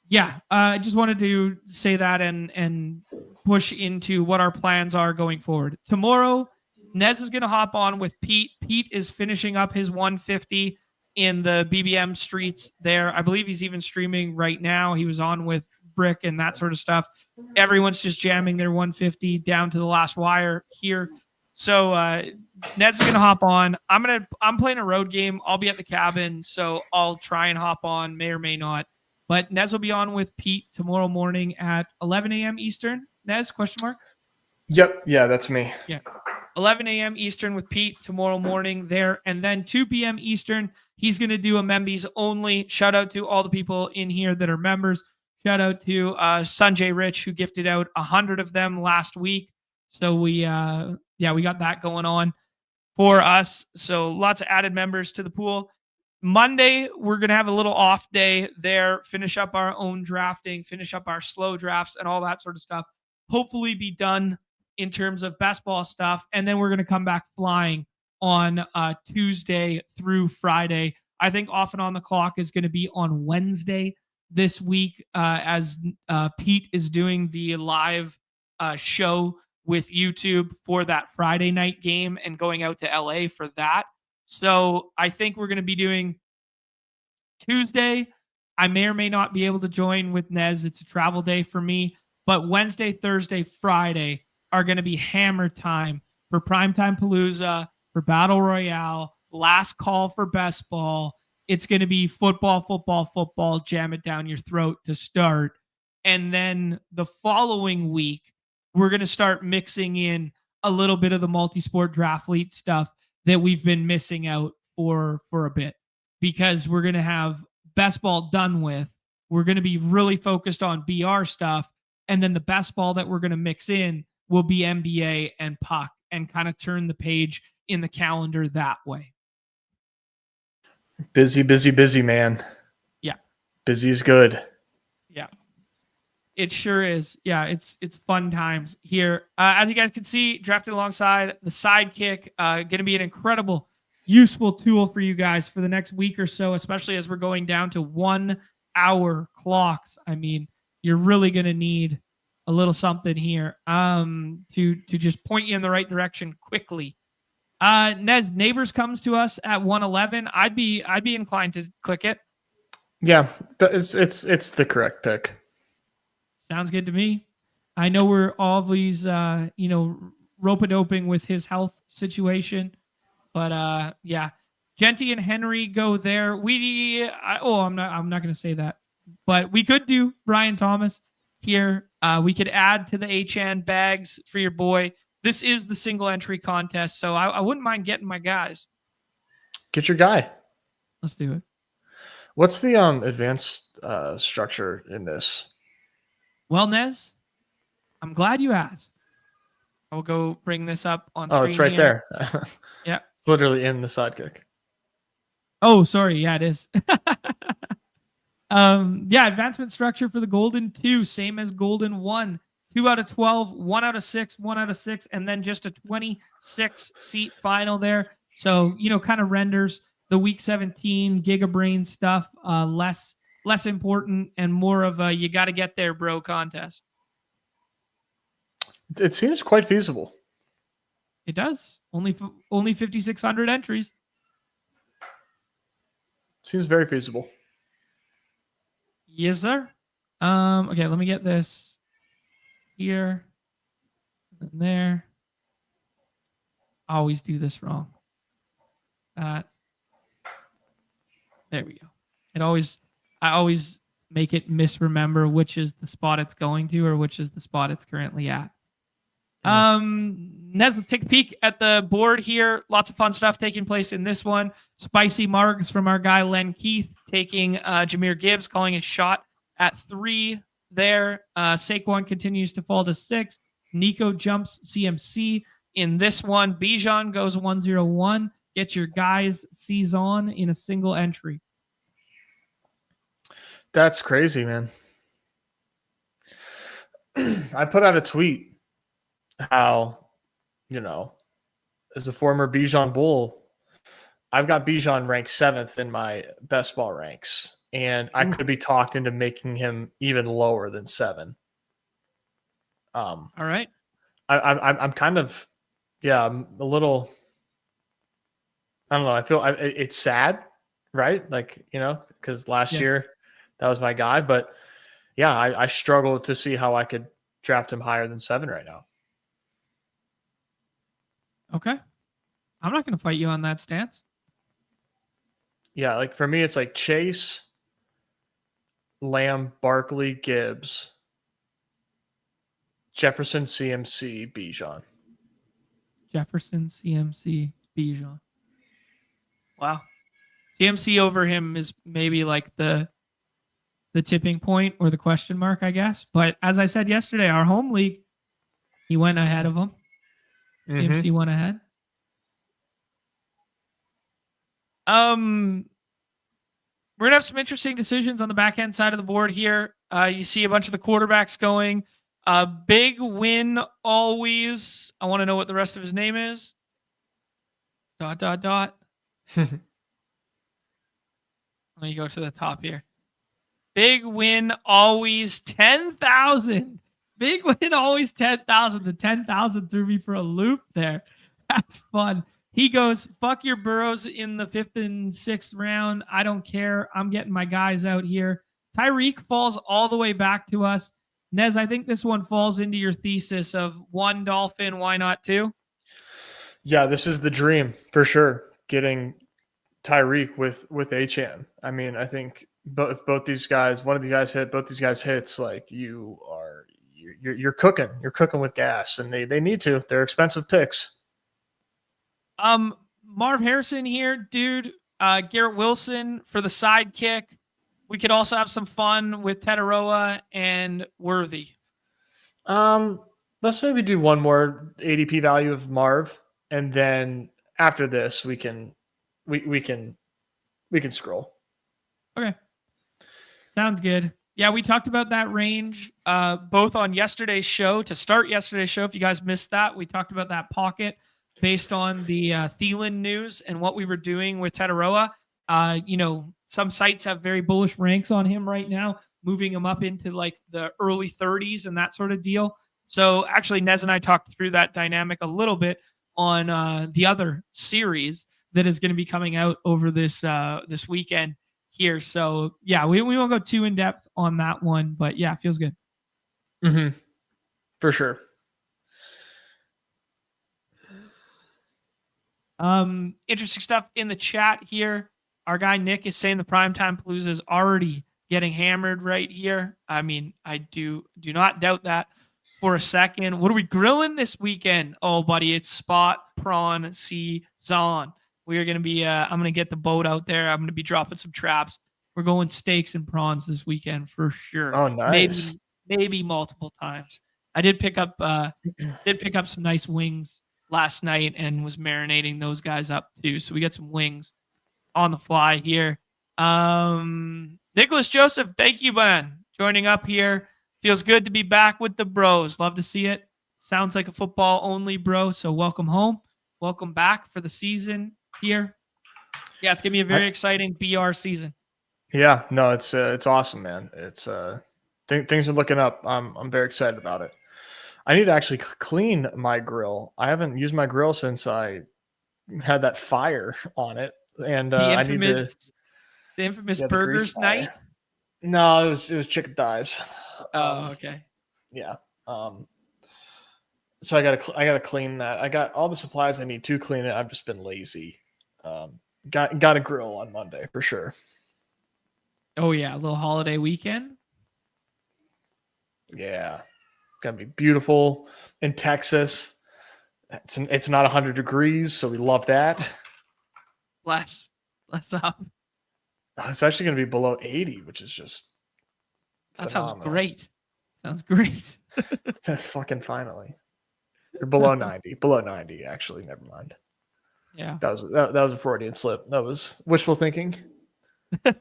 yeah, I just wanted to say that and push into what our plans are going forward. Tomorrow, Nez is going to hop on with Pete. Pete is finishing up his 150 in the BBM streets there. I believe he's even streaming right now. He was on with Brick and that sort of stuff. Everyone's just jamming their 150 down to the last wire here. So Ned's going to hop on. I'm playing a road game. I'll be at the cabin, so I'll try and hop on, may or may not. But Nez will be on with Pete tomorrow morning at 11 a.m. Eastern. Nez, question mark? Yep. Yeah, that's me. Yeah. 11 a.m. Eastern with Pete tomorrow morning there. And then 2 p.m. Eastern, he's going to do a members only. Shout out to all the people in here that are members. Shout out to Sanjay Rich, who gifted out 100 of them last week. So we got that going on for us. So lots of added members to the pool. Monday, we're going to have a little off day there, finish up our own drafting, finish up our slow drafts and all that sort of stuff. Hopefully be done in terms of best ball stuff. And then we're going to come back flying on Tuesday through Friday. I think Off and On the Clock is going to be on Wednesday this week as Pete is doing the live show with YouTube for that Friday night game and going out to LA for that. So I think we're going to be doing Tuesday. I may or may not be able to join with Nez. It's a travel day for me. But Wednesday, Thursday, Friday are going to be hammer time for Primetime Palooza, for Battle Royale, last call for best ball. It's going to be football, jam it down your throat to start. And then the following week, we're going to start mixing in a little bit of the multi-sport draft league stuff that we've been missing out for a bit. because we're going to have best ball done with. We're going to be really focused on BR stuff. And then the best ball that we're going to mix in will be NBA and puck and kind of turn the page in the calendar that way. Busy, busy, busy, man. Yeah. Busy is good. Yeah. It sure is. Yeah, it's fun times here. As you guys can see, drafted alongside the Sidekick, going to be an incredible, useful tool for you guys for the next week or so, especially as we're going down to 1 hour clocks. I mean, you're really going to need a little something here to just point you in the right direction quickly. Nez, Neighbors comes to us at 111. I'd be inclined to click it. Yeah, but it's the correct pick. Sounds good to me. I know we're always rope-a-doping with his health situation, but yeah, Genty and Henry go there. I'm not going to say that, but we could do Brian Thomas here. We could add to the HN bags for your boy. This is the single entry contest, so I wouldn't mind getting my guys. Get your guy. Let's do it. What's the advanced structure in this? Well, Nez, I'm glad you asked. I'll go bring this up on screen. Oh, it's right here. there. Yeah. It's literally in the Sidekick. Oh, sorry. Yeah, it is. Yeah, advancement structure for the Golden 2, same as Golden 1. 2 out of 12, 1 out of 6, 1 out of 6, and then just a 26-seat final there. So, kind of renders the Week 17 Gigabrain stuff less important and more of a you got to get there, bro contest. It seems quite feasible. It does. Only 5,600 entries. Seems very feasible. Yes, sir. Okay, let me get this here and there. I always do this wrong. There we go. I always make it misremember which is the spot it's going to or which is the spot it's currently at. Nez, let's take a peek at the board here. Lots of fun stuff taking place in this one. Spicy Margs from our guy Len Keith taking Jahmyr Gibbs, calling his shot at 3 there. Saquon continues to fall to 6. Nico jumps CMC in this one. Bijan goes 101. Get your guys C's on in a single entry. That's crazy, man. I put out a tweet how, as a former Bijan Bull, I've got Bijan ranked 7th in my best ball ranks, and I could be talked into making him even lower than 7. All right. I'm kind of, I'm a little, I don't know. I feel it's sad, right? Like, because last year that was my guy, but yeah, I struggle to see how I could draft him higher than 7 right now. Okay. I'm not going to fight you on that stance. Yeah, like for me, it's like Chase, Lamb, Barkley, Gibbs, Jefferson, CMC, Bijan. Jefferson, CMC, Bijan. Wow. CMC over him is maybe like the tipping point or the question mark, I guess. But as I said yesterday, our home league, he went ahead of him. CMC went ahead. We're gonna have some interesting decisions on the back end side of the board here. You see a bunch of the quarterbacks going. Big win always. I want to know what the rest of his name is. ... Let me go to the top here. Big win always 10,000. Big win always 10,000. The 10,000 threw me for a loop there. That's fun. He goes, fuck your Burrows in the 5th and 6th round. I don't care. I'm getting my guys out here. Tyreek falls all the way back to us. Nez, I think this one falls into your thesis of 1 Dolphin, why not 2? Yeah, this is the dream for sure. Getting Tyreek with HN. I mean, I think both these guys, one of the guys hit, both these guys hits, like you're cooking. You're cooking with gas, and they need to. They're expensive picks. Marv Harrison here, dude. Garrett Wilson for the sidekick. We could also have some fun with Tetaroa and Worthy. Let's maybe do one more ADP value of Marv, and then after this we can scroll. Okay. Sounds good. Yeah, we talked about that range both on yesterday's show. To start yesterday's show, if you guys missed that, we talked about that pocket based on the Thielen news and what we were doing with Tetaroa. Some sites have very bullish ranks on him right now, moving him up into like the early 30s and that sort of deal. So actually, Nez and I talked through that dynamic a little bit on the other series that is going to be coming out over this weekend here. So yeah, we won't go too in depth on that one, but yeah, it feels good. Mm-hmm. For sure. Interesting stuff in the chat here. Our guy Nick is saying the primetime Palooza is already getting hammered right here. I mean, I do not doubt that for a second. What are we grilling this weekend? Oh, buddy, it's spot prawn season. We are going to be, I'm going to get the boat out there. I'm going to be dropping some traps. We're going steaks and prawns this weekend for sure. Oh, nice. Maybe multiple times. I did pick up some nice wings last night and was marinating those guys up too. So we got some wings on the fly here. Nicholas Joseph, thank you, man, joining up here. Feels good to be back with the bros. Love to see it. Sounds like a football only bro. So welcome home. Welcome back for the season here. Yeah, it's gonna be a very exciting BR season. Yeah, no, it's awesome, man. It's things are looking up. I'm very excited about it. I need to actually clean my grill. I haven't used my grill since I had that fire on it, and I need to. The infamous burgers night. No, it was chicken thighs. Oh, okay. Yeah. So I gotta clean that. I got all the supplies I need to clean it. I've just been lazy. Got a grill on Monday for sure. Oh yeah, a little holiday weekend. Yeah, gonna be beautiful in Texas. It's not 100 degrees, so we love that. Less up. It's actually gonna be below 80, which is just phenomenal. Sounds great. Fucking finally. Or below 90. Below 90, actually. Never mind. Yeah. That was a Freudian slip. That was wishful thinking. We're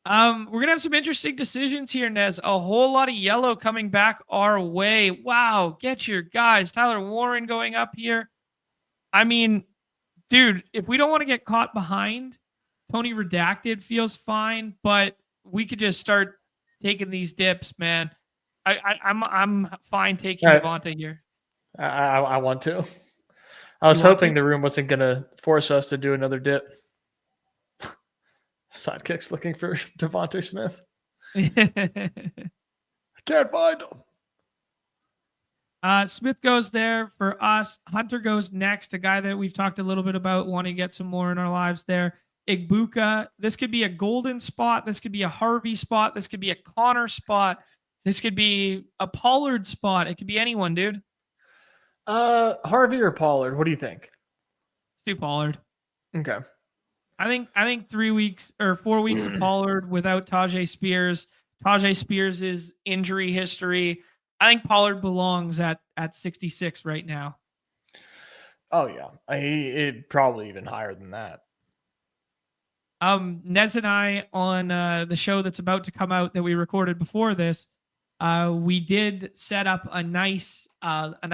gonna have some interesting decisions here, Nez. A whole lot of yellow coming back our way. Wow, get your guys. Tyler Warren going up here. I mean, dude, if we don't want to get caught behind, Tony Redacted feels fine, but we could just start taking these dips, man. I'm fine taking Devonta here. I want to. I was hoping the room wasn't gonna force us to do another dip. Sidekick's looking for Devonta Smith. I can't find him. Smith goes there for us. Hunter goes next, a guy that we've talked a little bit about wanting to get some more in our lives there. Igbuka. This could be a Golden spot. This could be a Harvey spot. This could be a Connor spot. This could be a Pollard spot. It could be anyone, dude. Harvey or Pollard? What do you think? Let's do Pollard. Okay. I think 3 weeks or 4 weeks of Pollard without Tajay Spears. Tajay Spears' injury history. I think Pollard belongs at 66 right now. Oh yeah, it probably even higher than that. Nez and I on the show that's about to come out that we recorded before this, we did set up a nice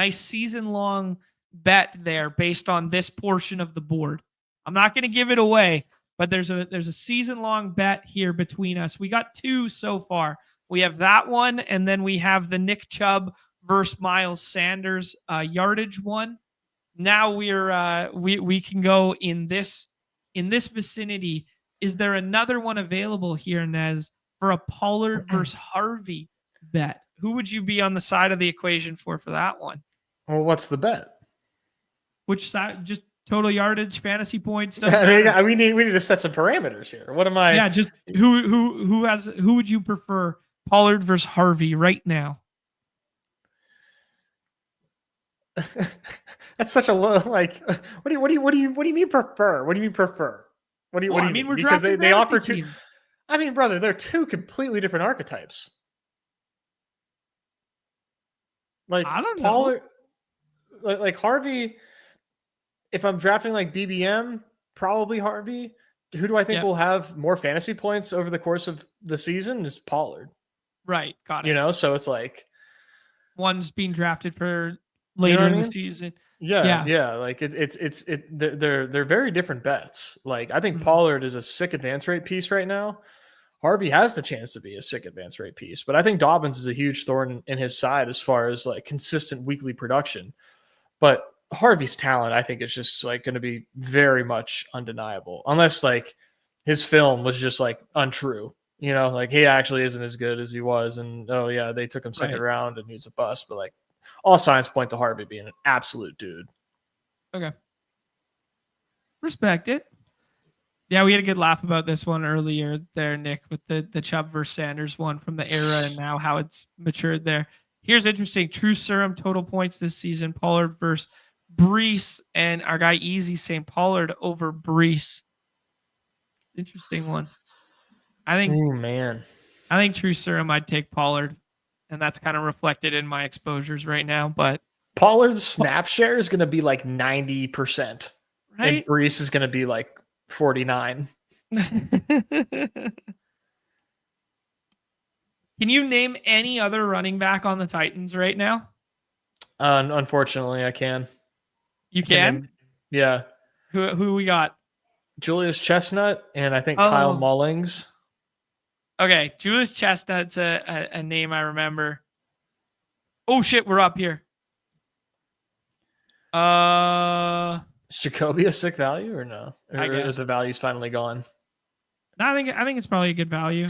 season-long bet there based on this portion of the board. I'm not going to give it away, but there's a season-long bet here between us. We got 2 so far. We have that one, and then we have the Nick Chubb versus Miles Sanders yardage one. Now we can go in this vicinity. Is there another one available here, Nez, for a Pollard versus Harvey bet? Who would you be on the side of the equation for that one? Well, what's the bet? Which side? Just total yardage, fantasy points. We need to set some parameters here. What am I? Yeah, just who would you prefer, Pollard versus Harvey right now? That's such a low, like, what do you mean prefer? What do you mean prefer? What do you I mean, mean? we're Because drafting they fantasy offer two. teams. I mean, brother, they're two completely different archetypes. I Like don't know. Pollard, like Harvey. If I'm drafting like BBM, probably Harvey. Who do I think Yep. will have more fantasy points over the course of the season? Is Pollard. Right. Got it. So it's like, One's being drafted for you know later what I in the mean? season. Yeah, Yeah. yeah. Like they're very different bets. Like I think Mhm. Pollard is a sick advance rate piece right now. Harvey has the chance to be a sick advance rate piece, but I think Dobbins is a huge thorn in his side as far as like consistent weekly production. But Harvey's talent, I think, is just like going to be very much undeniable, unless like his film was just like untrue. Like he actually isn't as good as he was, and oh yeah, they took him second Right. round and he's a bust. But like all signs point to Harvey being an absolute dude. Okay. Respect it. Yeah, we had a good laugh about this one earlier there, Nick, with the Chubb versus Sanders one from the era and now how it's matured there. Here's interesting. True Serum total points this season. Pollard versus Brees, and our guy Easy saying Pollard over Brees. Interesting one. I think Oh man, True Serum I'd take Pollard, and that's kind of reflected in my exposures right now. But Pollard's snap share is going to be like 90%, and right. Brees is going to be like 49. Can you name any other running back on the Titans right now? Unfortunately, I can. You can? Yeah. Who we got? Julius Chestnut and I think Kyle Oh, Mullings. okay. Julius Chestnut's a name I remember. Oh shit, we're up here. Is Jacoby a sick value or no? I Or guess. is the value's finally gone? No, I think it's probably a good value.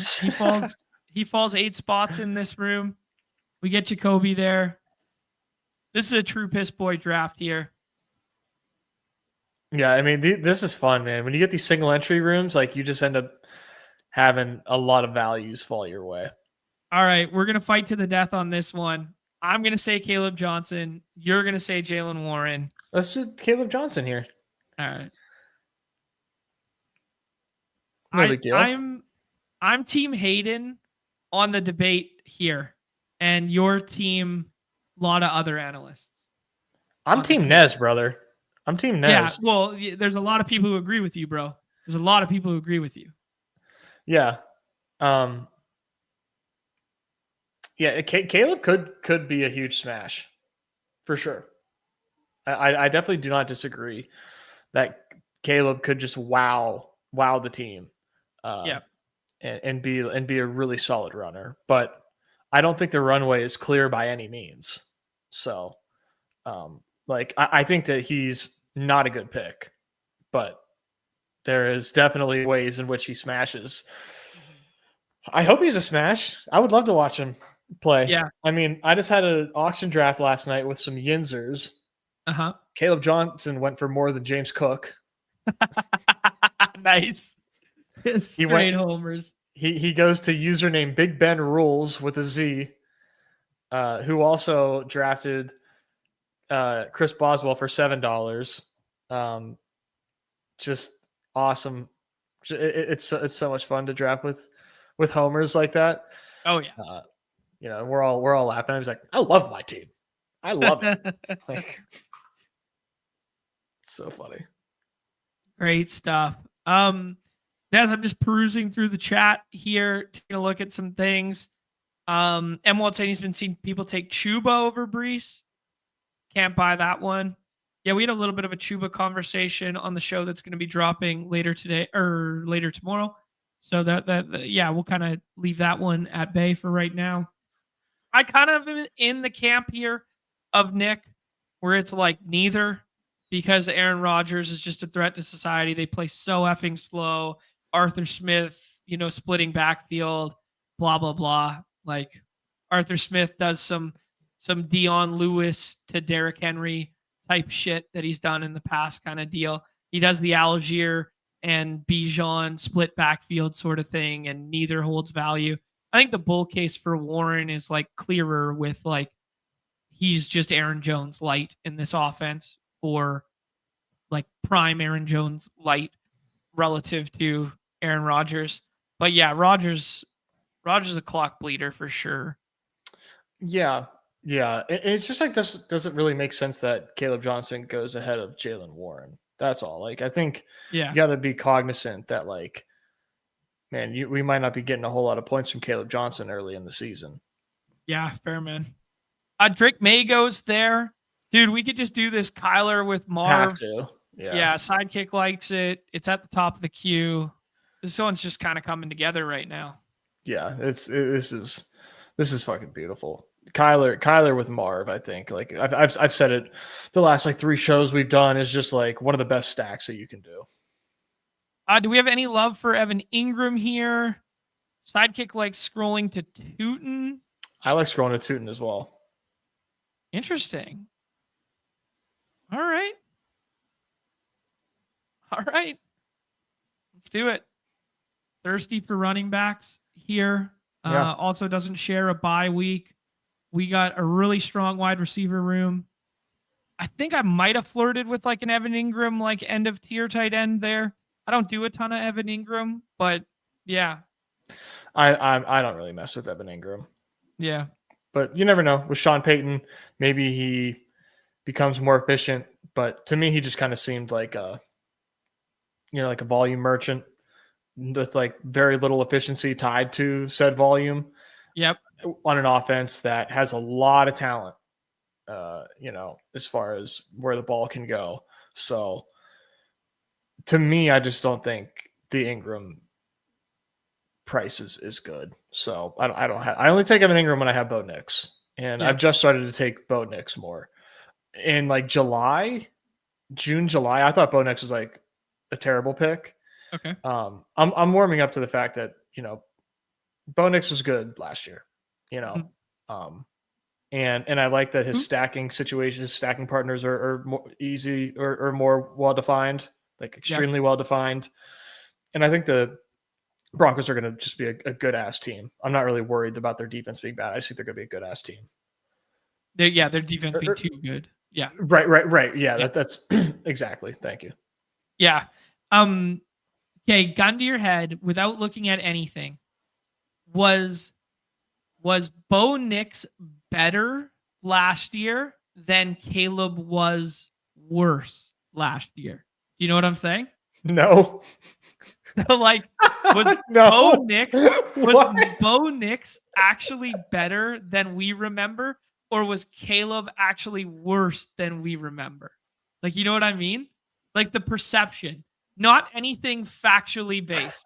He falls 8 spots in this room. We get Jacoby there. This is a true piss boy draft here. Yeah, I mean, this is fun, man. When you get these single entry rooms, like you just end up having a lot of values fall your way. All right, we're gonna fight to the death on this one. I'm gonna say Caleb Johnson. You're gonna say Jalen Warren. Let's do Caleb Johnson here. All right. No big deal. I'm Team Hayden on the debate here, and your team, a lot of other analysts. I'm Team Nez, brother. I'm Team Nez. Yeah, well, there's a lot of people who agree with you, bro. There's a lot of people who agree with you. Yeah. Yeah, Caleb could be a huge smash, for sure. I definitely do not disagree that Caleb could just wow the team, Yeah. and be a really solid runner. But I don't think the runway is clear by any means. So, I think that he's not a good pick, but there is definitely ways in which he smashes. I hope he's a smash. I would love to watch him play. Yeah. I mean, I just had an auction draft last night with some Yinzers. Uh-huh. Caleb Johnson went for more than James Cook. Nice. Straight homers. He goes to username Big Ben Rules with a Z, who also drafted Chris Boswell for $7. Just awesome. It's so much fun to draft with homers like that. Oh yeah. We're all laughing. I was like, I love my team. I love it. Like, it's so funny. Great stuff. As I'm just perusing through the chat here, taking a look at some things. M1 saying he's been seeing people take Chuba over Brees. Can't buy that one. Yeah, we had a little bit of a Chuba conversation on the show that's going to be dropping later today or later tomorrow. So yeah, we'll kind of leave that one at bay for right now. I kind of am in the camp here of Nick, where it's like neither, because Aaron Rodgers is just a threat to society. They play so effing slow. Arthur Smith, splitting backfield, blah, blah, blah. Like Arthur Smith does some Dion Lewis to Derrick Henry type shit that he's done in the past kind of deal. He does the Algier and Bijan split backfield sort of thing, and neither holds value. I think the bull case for Warren is like clearer with like he's just Aaron Jones light in this offense, for like prime Aaron Jones light relative to Aaron Rodgers. But yeah, Rodgers is a clock bleeder for sure. Yeah. Yeah. It's just like this doesn't really make sense that Caleb Johnson goes ahead of Jalen Warren. That's all. Like, I think Yeah. you got to be cognizant that, like, man, we might not be getting a whole lot of points from Caleb Johnson early in the season. Yeah, fair, man. Drake May goes there. Dude, we could just do this Kyler with Marv. Have to. Yeah, Sidekick likes it. It's at the top of the queue. This one's just kind of coming together right now. Yeah, this is fucking beautiful. Kyler with Marv, I think. Like I've said it the last like 3 shows we've done is just like one of the best stacks that you can do. Do we have any love for Evan Ingram here? Sidekick likes scrolling to Tootin. I like scrolling to Tootin as well. Interesting. All right. Let's do it. Thirsty for running backs here. Yeah. Also doesn't share a bye week. We got a really strong wide receiver room. I think I might have flirted with like an Evan Ingram, like end of tier tight end there. I don't do a ton of Evan Ingram, but yeah. I don't really mess with Evan Ingram. Yeah. But you never know. With Sean Payton, maybe he becomes more efficient. But to me, he just kind of seemed like like a volume merchant with like very little efficiency tied to said volume. Yep. On an offense that has a lot of talent, as far as where the ball can go. So to me, I just don't think the Ingram price is good. So I only take Evan Ingram when I have Bo Nix, and I've just started to take Bo Nix more. In like June, July, I thought Bo Nix was like a terrible pick. Okay. I'm warming up to the fact that Bo Nix was good last year. And I like that his stacking situations, stacking partners are more easy or more well defined, like extremely well defined. And I think the Broncos are going to just be a good ass team. I'm not really worried about their defense being bad. I just think they're going to be a good ass team. Their defense being too good. Yeah. Right. Yeah. That's exactly. Thank you. Yeah. Okay. Gun to your head without looking at anything. Was Bo Nix better last year than Caleb was worse last year? You know what I'm saying? No. Like, was no. Bo Nix actually better than we remember, or was Caleb actually worse than we remember? Like, you know what I mean? Like the perception, not anything factually based.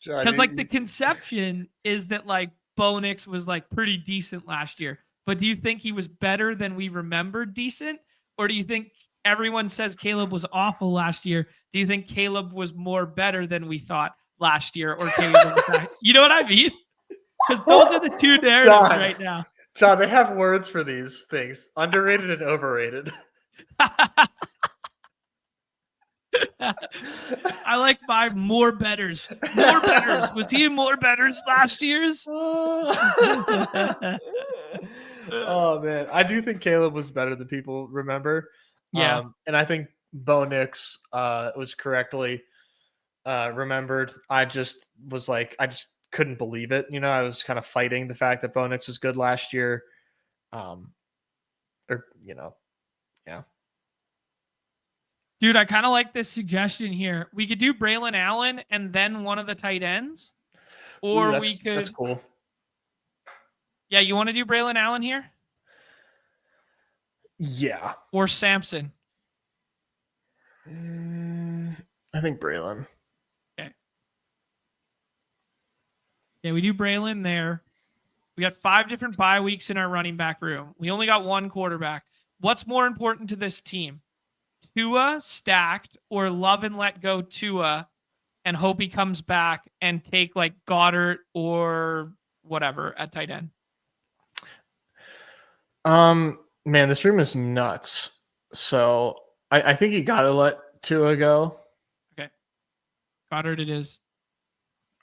Because like the conception is that like Bo Nix was like pretty decent last year, but do you think he was better than we remembered decent, or do you think everyone says Caleb was awful last year? Do you think Caleb was more better than we thought last year, or Caleb was you know what I mean? Because those are the two narratives right now. John, they have words for these things: underrated and overrated. I like my more betters. More betters. Was he in more betters last year's? Oh man, I do think Caleb was better than people remember. Yeah, and I think Bo Nix was correctly remembered. I just couldn't believe it. I was kind of fighting the fact that Bo Nix was good last year. Yeah. Dude, I kind of like this suggestion here. We could do Braylon Allen and then one of the tight ends. Or that's cool. Yeah, you want to do Braylon Allen here? Yeah. Or Samson? I think Braylon. Okay. Yeah, we do Braylon there. We got 5 different bye weeks in our running back room. We only got 1 quarterback. What's more important to this team? Tua stacked, or love and let go Tua and hope he comes back and take like Goddard or whatever at tight end? Man, this room is nuts. So I think you gotta let Tua go. Okay. Goddard it is.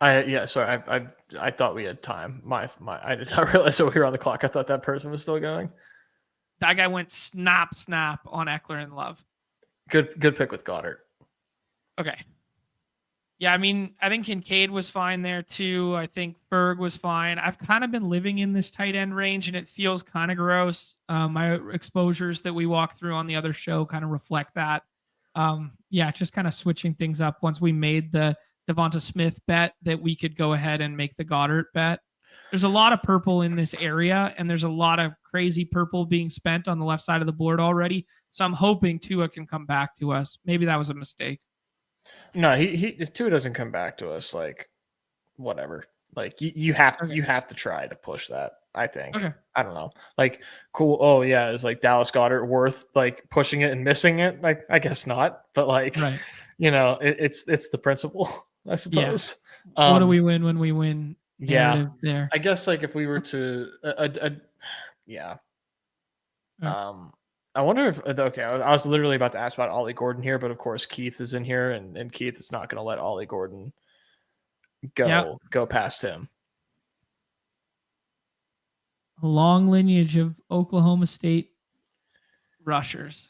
Sorry. I thought we had time. I did not realize that we were on the clock. I thought that person was still going. that guy went snap on Eckler and Love. Good pick with Goddard. Okay. Yeah, I mean, I think Kincaid was fine there too. I think Berg was fine. I've kind of been living in this tight end range, and it feels kind of gross. My exposures that we walked through on the other show kind of reflect that. Yeah, just kind of switching things up once we made the Devonta Smith bet that we could go ahead and make the Goddard bet. There's a lot of purple in this area, and there's a lot of crazy purple being spent on the left side of the board already. So I'm hoping Tua can come back to us. Maybe that was a mistake. No, if Tua doesn't come back to us, like whatever. Like you have to try to push that. I think. Okay. I don't know. Like cool. Oh yeah, it's like Dallas Goedert worth like pushing it and missing it. Like I guess not, but like it's the principle, I suppose. Yeah. What do we win when we win? Yeah. There. I guess like if we were to, yeah. I wonder if I was literally about to ask about Ollie Gordon here, but of course Keith is in here, and Keith is not going to let Ollie Gordon go past him. A long lineage of Oklahoma State rushers.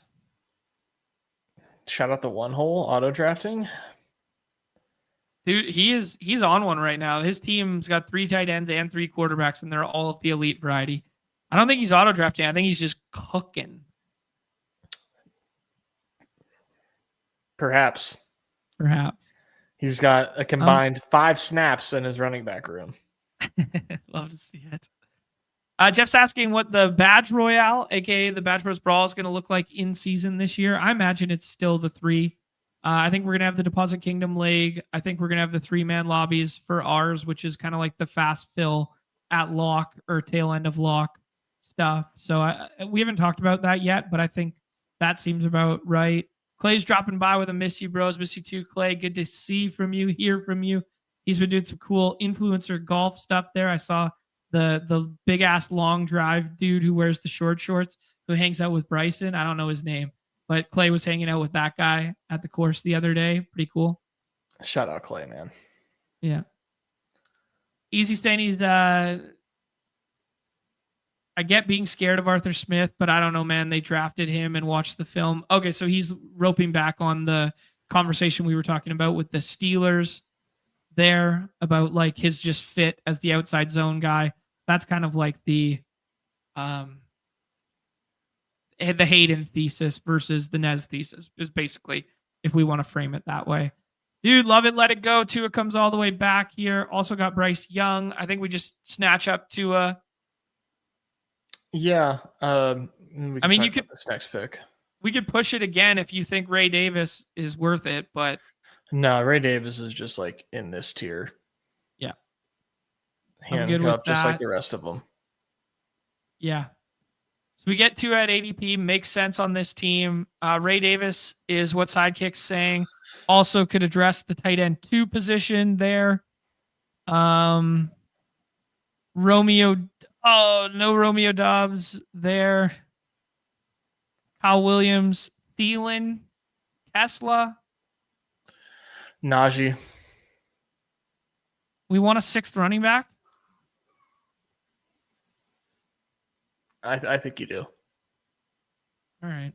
Shout out the one hole auto drafting. Dude, he's on one right now. His team's got 3 tight ends and 3 quarterbacks, and they're all of the elite variety. I don't think he's auto drafting. I think he's just cooking. Perhaps. He's got a combined 5 snaps in his running back room. Love to see it. Jeff's asking what the Badge Royale, aka the Badge Bros Brawl, is going to look like in season this year. I imagine it's still the 3. I think we're going to have the Deposit Kingdom League. I think we're going to have the 3-man lobbies for ours, which is kind of like the fast fill at lock or tail end of lock stuff. So we haven't talked about that yet, but I think that seems about right. Clay's dropping by with a miss you, bros. Miss you too, Clay. Good to see from you, hear from you. He's been doing some cool influencer golf stuff there. I saw the big ass long drive dude who wears the short shorts who hangs out with Bryson. I don't know his name, but Clay was hanging out with that guy at the course the other day. Pretty cool. Shout out Clay, man. Yeah. Easy saying he's I get being scared of Arthur Smith, but I don't know, man. They drafted him and watched the film. Okay, so he's roping back on the conversation we were talking about with the Steelers there about like his just fit as the outside zone guy. That's kind of like the Hayden thesis versus the Nez thesis is basically, if we want to frame it that way. Dude, love it. Let it go. Tua comes all the way back here. Also got Bryce Young. I think we just snatch up Tua. Yeah. I mean, you could this next pick. We could push it again if you think Ray Davis is worth it, but no, Ray Davis is just like in this tier. Yeah. Handcuffed just like the rest of them. Yeah. So we get Tua at ADP, makes sense on this team. Ray Davis is what Sidekick's saying. Also could address the tight end 2 position there. Romeo Dobbs there. Kyle Williams, Thielen, Tesla. Najee. We want a 6th running back? I think you do. All right.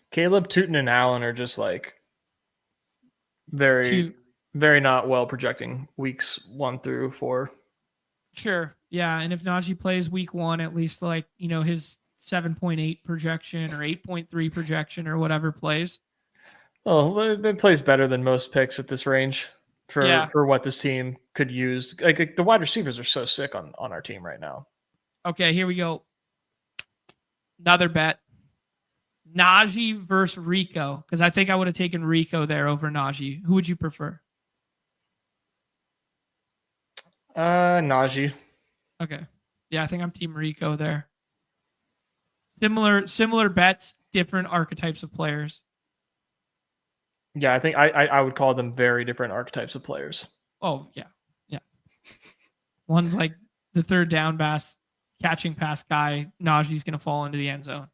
Caleb, Tootin, and Allen are just like very not well projecting weeks 1 through 4. Sure. Yeah. And if Najee plays week 1, at least like, his 7.8 projection or 8.3 projection or whatever plays. Well, it plays better than most picks at this range for what this team could use. Like the wide receivers are so sick on our team right now. Okay, here we go. Another bet. Najee versus Rico, because I think I would have taken Rico there over Najee. Who would you prefer? Najee. Okay. Yeah, I think I'm team Rico there. Similar bets, different archetypes of players. Yeah, I think I would call them very different archetypes of players. Oh, yeah. Yeah. One's like the third down catching pass guy. Najee's going to fall into the end zone.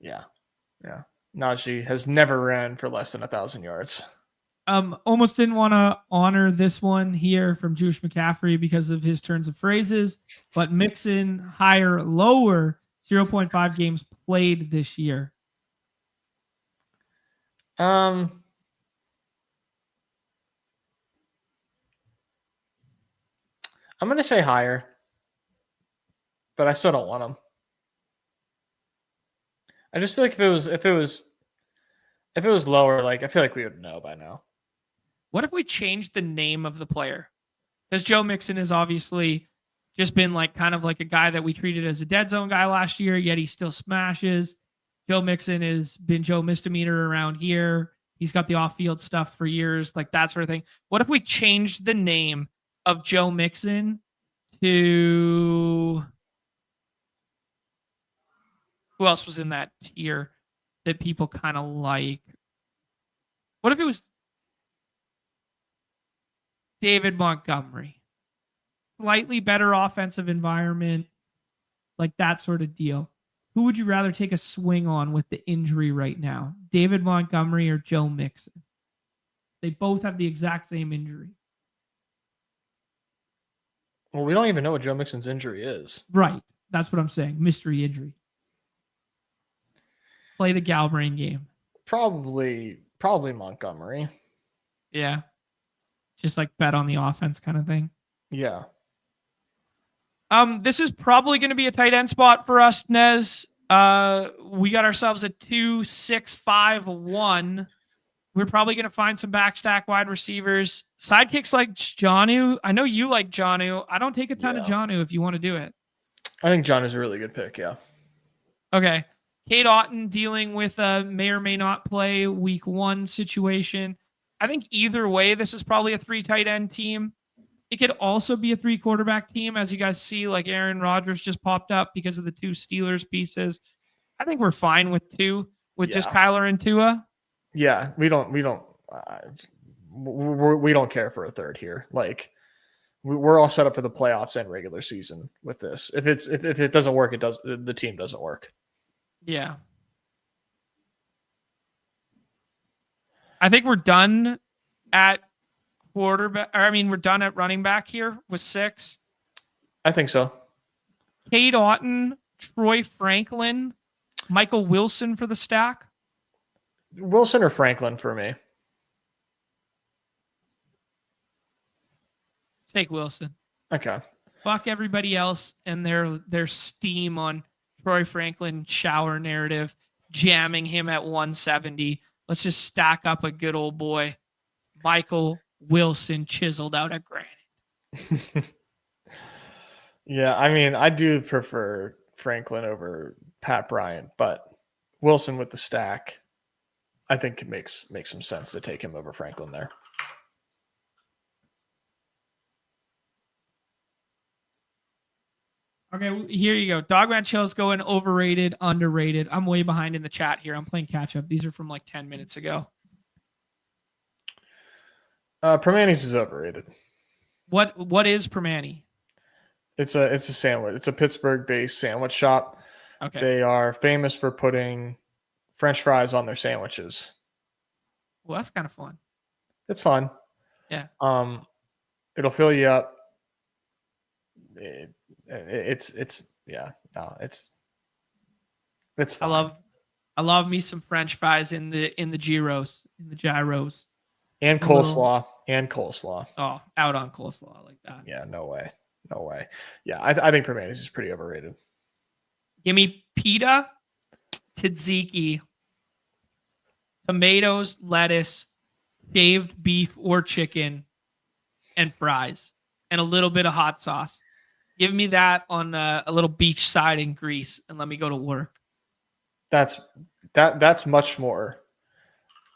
Yeah. Yeah. Najee has never ran for less than 1,000 yards. Almost didn't want to honor this one here from Jewish McCaffrey because of his turns of phrases, but Mixon higher, lower 0.5 games played this year. I'm going to say higher, but I still don't want him. I just feel like if it was lower, like I feel like we would know by now. What if we changed the name of the player? Because Joe Mixon has obviously just been like kind of like a guy that we treated as a dead zone guy last year, yet he still smashes. Joe Mixon has been Joe Misdemeanor around here. He's got the off-field stuff for years, like that sort of thing. What if we changed the name of Joe Mixon to... Who else was in that tier that people kind of like? What if it was David Montgomery? Slightly better offensive environment, like that sort of deal. Who would you rather take a swing on with the injury right now? David Montgomery or Joe Mixon? They both have the exact same injury. Well, we don't even know what Joe Mixon's injury is. Right. That's what I'm saying. Mystery injury. Play the Galbrain game. Probably Montgomery. Yeah. Just like bet on the offense kind of thing. Yeah. This is probably going to be a tight end spot for us, Nez. We got ourselves a 2-6-5-1. We're probably going to find some backstack wide receivers. Sidekicks like Jonnu. I know you like Jonnu. I don't take a ton of Jonnu if you want to do it. I think Jonnu's a really good pick, yeah. Okay. Kate Otten dealing with a may or may not play week 1 situation. I think either way, this is probably a 3 tight end team. It could also be a 3 quarterback team, as you guys see, like Aaron Rodgers just popped up because of the 2 Steelers pieces. I think we're fine with 2, with just Kyler and Tua. Yeah, we don't care for a third here. Like we're all set up for the playoffs and regular season with this. If it doesn't work, the team doesn't work. Yeah. I think we're done at quarterback. We're done at running back here with 6. I think so. Cade Otton, Troy Franklin, Michael Wilson for the stack. Wilson or Franklin for me. Let's take Wilson. Okay. Fuck everybody else and their steam on Troy Franklin shower narrative, jamming him at 170. Let's just stack up a good old boy, Michael Wilson, chiseled out of granite. Yeah, I do prefer Franklin over Pat Bryant, but Wilson with the stack, I think it makes some sense to take him over Franklin there. Okay, here you go. Dogman Chill's going overrated, underrated. I'm way behind in the chat here. I'm playing catch up. These are from like 10 minutes ago. Permanis is overrated. What is Permani? It's a sandwich. It's a Pittsburgh-based sandwich shop. Okay. They are famous for putting French fries on their sandwiches. Well, that's kind of fun. It's fun. Yeah. It'll fill you up. It's fun. I love me some French fries in the gyros, in the gyros. And coleslaw. Oh, out on coleslaw. I like that. Yeah, no way. Yeah, I think Permanis is pretty overrated. Give me pita, tzatziki, tomatoes, lettuce, shaved beef or chicken, and fries, and a little bit of hot sauce. Give me that on a little beach side in Greece, and let me go to work. That's much more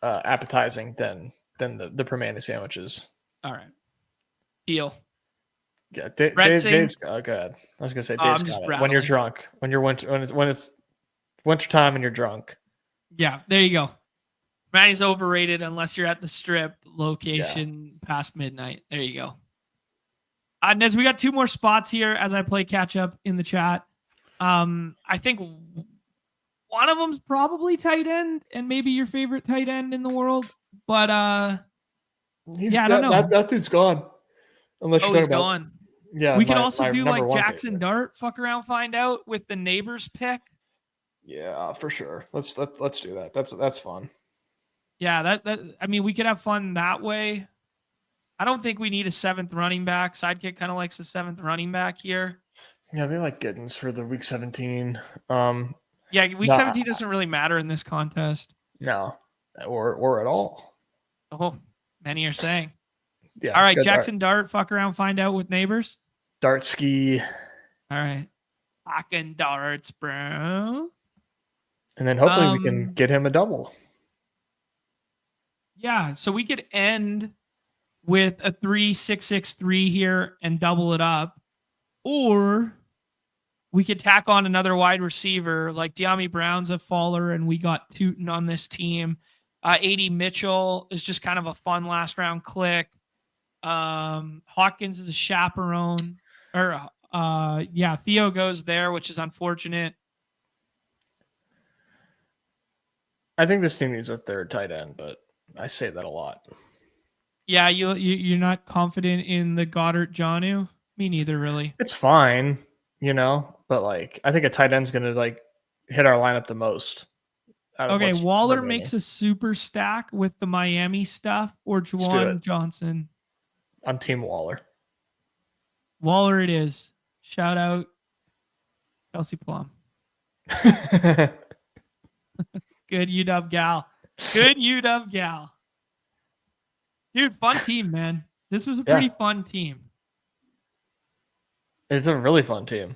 appetizing than the Permani sandwiches. All right, deal. Yeah, Dave's go ahead. I was gonna say Dave's got it. When you're drunk, when it's wintertime and you're drunk. Yeah, there you go. Permani's overrated unless you're at the strip location past midnight. There you go. Nez, we got 2 more spots here as I play catch up in the chat. I think one of them's probably tight end and maybe your favorite tight end in the world. But I don't know. That dude's gone. Unless you're talking He's about gone. yeah, We could also do number like one Jackson favorite. Dart, fuck around, find out with the neighbors pick. Yeah, for sure. Let's do that. That's fun. Yeah, I mean, we could have fun that way. I don't think we need a 7th running back. Sidekick kind of likes the 7th running back here. Yeah, they like Giddens for the week 17. Yeah, week 17 doesn't really matter in this contest. No, or at all. Oh, many are saying. Yeah. All right, Jackson Dart, fuck around, find out with neighbors. Dart ski. All right. Fucking darts, bro. And then hopefully we can get him a double. Yeah, so we could end with a 3-6-6-3 here and double it up. Or we could tack on another wide receiver like De'Ami Brown's a faller, and we got Tootin on this team. AD Mitchell is just kind of a fun last round click. Hawkins is a chaperone. Theo goes there, which is unfortunate. I think this team needs a 3rd tight end, but I say that a lot. Yeah, you're not confident in the Goddard Jonnu? Me neither, really. It's fine, but like I think a tight end's gonna like hit our lineup the most. Okay, Waller makes a super stack with the Miami stuff, or Juwan Johnson. I'm Team Waller. Waller it is. Shout out Kelsey Plum. Good UW gal. Good UW gal. Dude, fun team, man. This was a pretty fun team. It's a really fun team.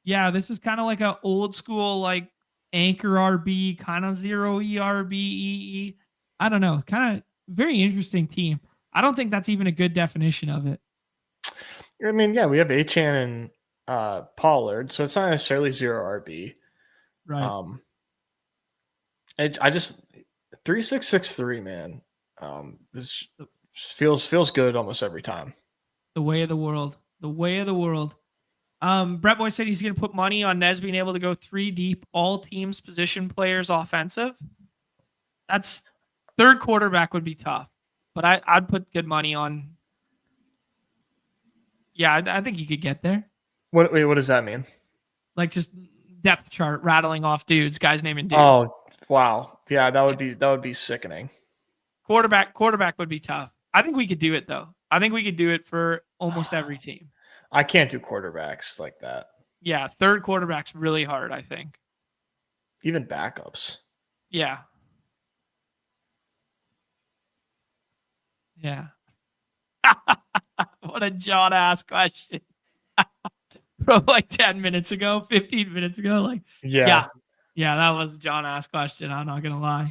Yeah, this is kind of like an old school, like anchor RB, kind of 0 ERB EE. I don't know. Kind of very interesting team. I don't think that's even a good definition of it. I mean, yeah, we have Achane and Pollard, so it's not necessarily 0 RB. Right. I just 3-6-6-3, man. This feels good almost every time. The way of the world. The way of the world. Brett Boy said he's going to put money on Nez being able to go 3 deep, all teams, position players, offensive. That's 3rd quarterback would be tough, but I'd put good money on. Yeah, I think you could get there. What does that mean? Like just depth chart rattling off dudes, guys naming dudes. Oh, wow. Yeah, that would be sickening. Quarterback would be tough. I think we could do it though. I think we could do it for almost every team. I can't do quarterbacks like that. Yeah, 3rd quarterback's really hard, I think. Even backups. Yeah. Yeah. What a John ass question. From like 10 minutes ago, 15 minutes ago. Like, yeah, that was a John ass question. I'm not gonna lie.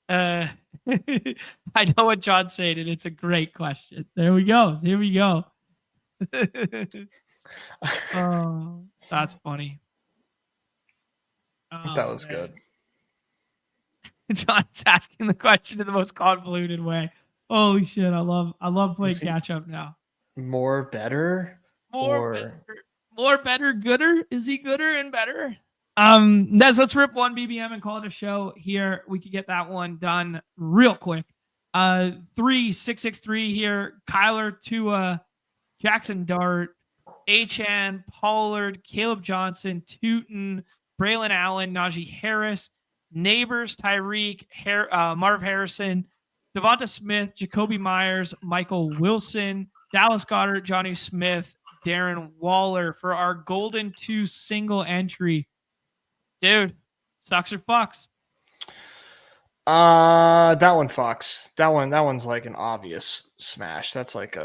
I know what John's saying, and it's a great question. There we go. Here we go. Oh, that's funny. Oh, that was good. John's asking the question in the most convoluted way. Holy shit! I love playing catch up now. More better, more better, gooder. Is he gooder and better? Nez, let's rip one BBM and call it a show here. We could get that one done real quick. 3-6-6-3 here. Kyler, Tua, Jackson Dart, Achane, Pollard, Caleb Johnson, Tootin, Braylon Allen, Najee Harris, Neighbors, Tyreek, Marv Harrison, Devonta Smith, Jacoby Myers, Michael Wilson, Dallas Goedert, Jonnu Smith, Darren Waller for our golden 2 single entry. Dude, sucks or fucks? That one fucks. That one's like an obvious smash. That's like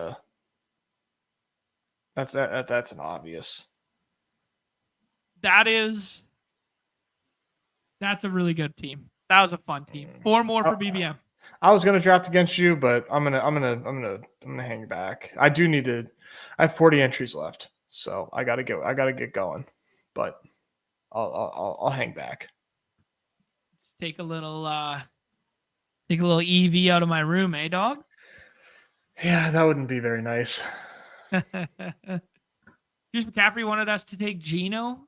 that's an obvious. That's a really good team. That was a fun team. 4 more for BBM. I was gonna draft against you, but I'm gonna hang back. I have 40 entries left, so I gotta get going. But I'll hang back. Let's take a little EV out of my room, eh, dog? Yeah, that wouldn't be very nice. Juice McCaffrey wanted us to take Geno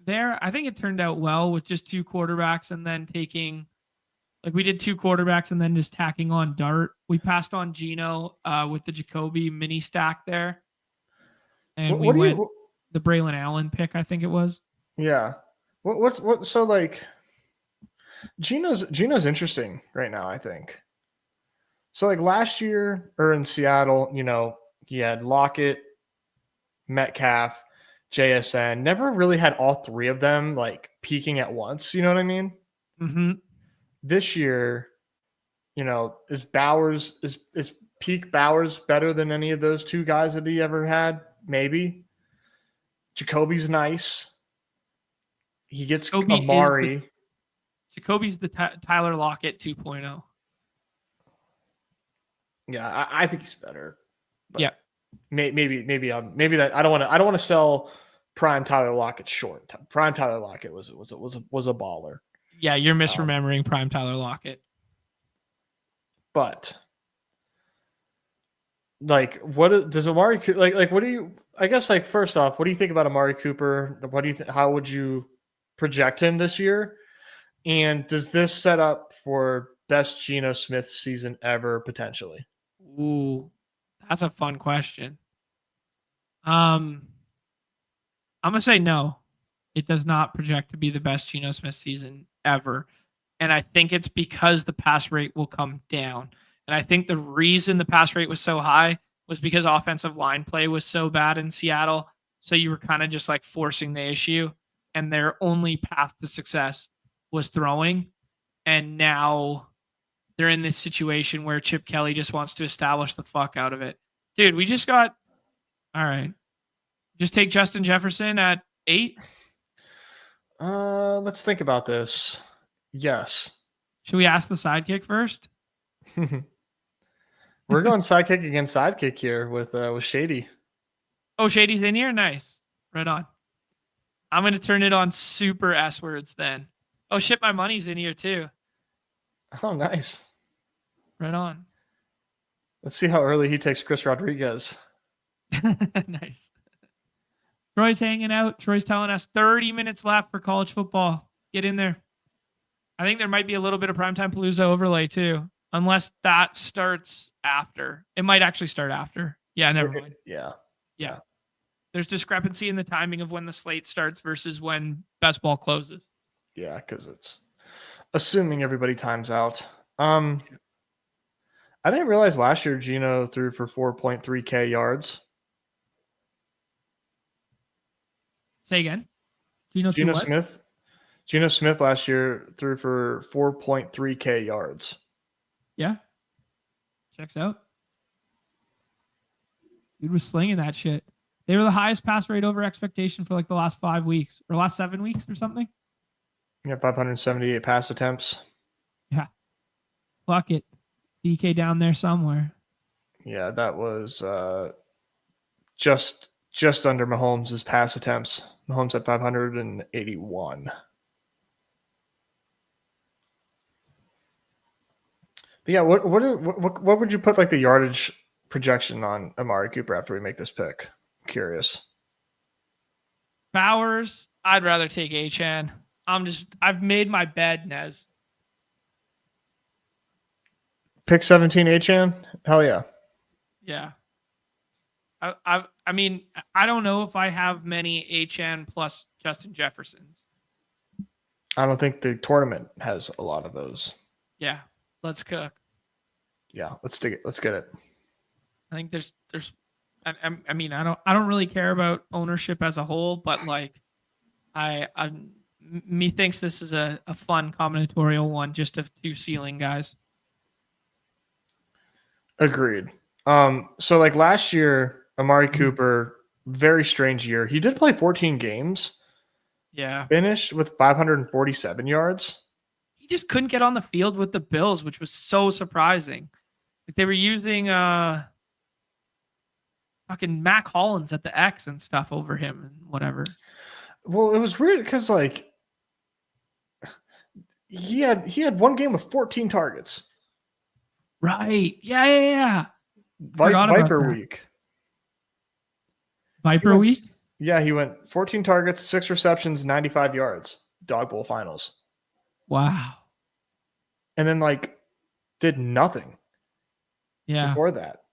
there. I think it turned out well with just 2 quarterbacks and then taking Like we did 2 quarterbacks and then just tacking on Dart. We passed on Geno with the Jacoby mini stack there. And we went the Braylon Allen pick, I think it was. Yeah. So like Geno's interesting right now, I think. So like last year or in Seattle, he had Lockett, Metcalf, JSN. Never really had all 3 of them like peaking at once. You know what I mean? Mm-hmm. This year, is Bowers is peak Bowers better than any of those 2 guys that he ever had? Maybe. Jacoby's nice. He gets Jacoby Amari. Jacoby's the Tyler Lockett 2.0. Yeah, I think he's better. Yeah. Maybe that I don't want to sell prime Tyler Lockett short. Prime Tyler Lockett was a baller. Yeah, you're misremembering prime Tyler Lockett. But like, what does Amari like? What do you? I guess like first off, what do you think about Amari Cooper? What do you? How would you project him this year? And does this set up for best Geno Smith season ever potentially? Ooh, that's a fun question. I'm gonna say no. It does not project to be the best Geno Smith season ever. And I think it's because the pass rate will come down. And I think the reason the pass rate was so high was because offensive line play was so bad in Seattle. So you were kind of just like forcing the issue. And their only path to success was throwing. And now they're in this situation where Chip Kelly just wants to establish the fuck out of it. Dude, we just got... All right. Just take Justin Jefferson at 8? Let's think about this. Yes. Should we ask the sidekick first? We're going sidekick against sidekick here with Shady. Oh, Shady's in here? Nice. Right on. I'm going to turn it on super S words then. Oh, shit, my money's in here too. Oh, nice. Right on. Let's see how early he takes Chris Rodriguez. Nice. Troy's hanging out. Troy's telling us 30 minutes left for college football. Get in there. I think there might be a little bit of Primetime Palooza overlay too, unless that starts after. It might actually start after. Yeah, never mind. Yeah. There's discrepancy in the timing of when the slate starts versus when best ball closes. Yeah, because it's assuming everybody times out. I didn't realize last year Geno threw for 4.3K yards. Say again. Geno Smith last year threw for 4.3K yards. Yeah. Checks out. Dude was slinging that shit. They were the highest pass rate over expectation for like the last 5 weeks or last 7 weeks or something. Yeah, 578 pass attempts. Yeah. Fuck it. DK down there somewhere. Yeah, that was just under Mahomes' pass attempts. Mahomes at 581. But yeah, what would you put like the yardage projection on Amari Cooper after we make this pick? I'm curious. Bowers, I'd rather take Achan. I've made my bed, Nez. Pick 17 Achan? Hell yeah. Yeah. I mean, I don't know if I have many Achan plus Justin Jeffersons. I don't think the tournament has a lot of those. Yeah. Let's cook. Yeah, let's dig it. Let's get it. I think there's I mean, I don't really care about ownership as a whole, but like me thinks this is a fun combinatorial one just of 2 ceiling guys. Agreed. So like last year, Amari Cooper, very strange year. He did play 14 games. Yeah. Finished with 547 yards. He just couldn't get on the field with the Bills, which was so surprising. Like they were using fucking Mac Hollins at the X and stuff over him and whatever. Well, it was weird because like he had one game with 14 targets. Right. Yeah. Viper week. Viper week? Yeah, he went 14 targets, 6 receptions, 95 yards. Dog Bowl finals. Wow. and then like did nothing Yeah. before that.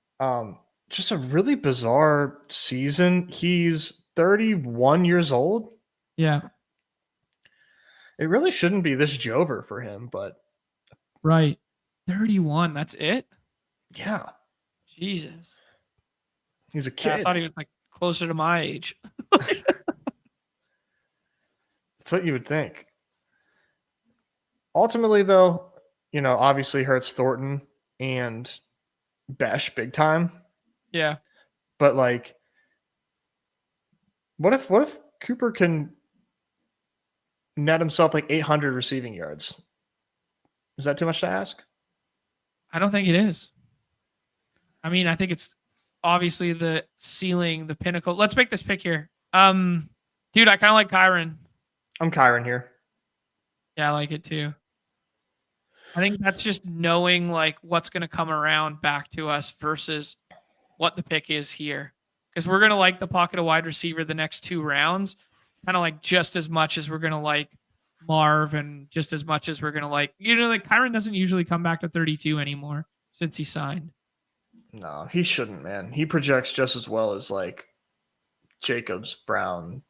Just a really bizarre season. He's 31 years old. Yeah. It really shouldn't be this Jover for him, but Right. 31. That's it? yeah, Jesus. he's a Yeah, I kid. thought he was like closer to my age. That's what you would think. Ultimately, though, obviously hurts Thornton and Besh big time. Yeah. But like, what if Cooper can net himself like 800 receiving yards? Is that too much to ask? I don't think it is. I mean, I think it's obviously the ceiling, the pinnacle. Let's make this pick here. Dude, I kind of like Kyron. I'm Kyron here. Yeah, I like it too. I think that's just knowing like what's going to come around back to us versus what the pick is here. Because we're going to like the pocket of wide receiver the next 2 rounds, kind of like just as much as we're going to like Marv and just as much as we're going to like, like Kyron doesn't usually come back to 32 anymore since he signed. No, he shouldn't, man. He projects just as well as like Jacobs, Brown,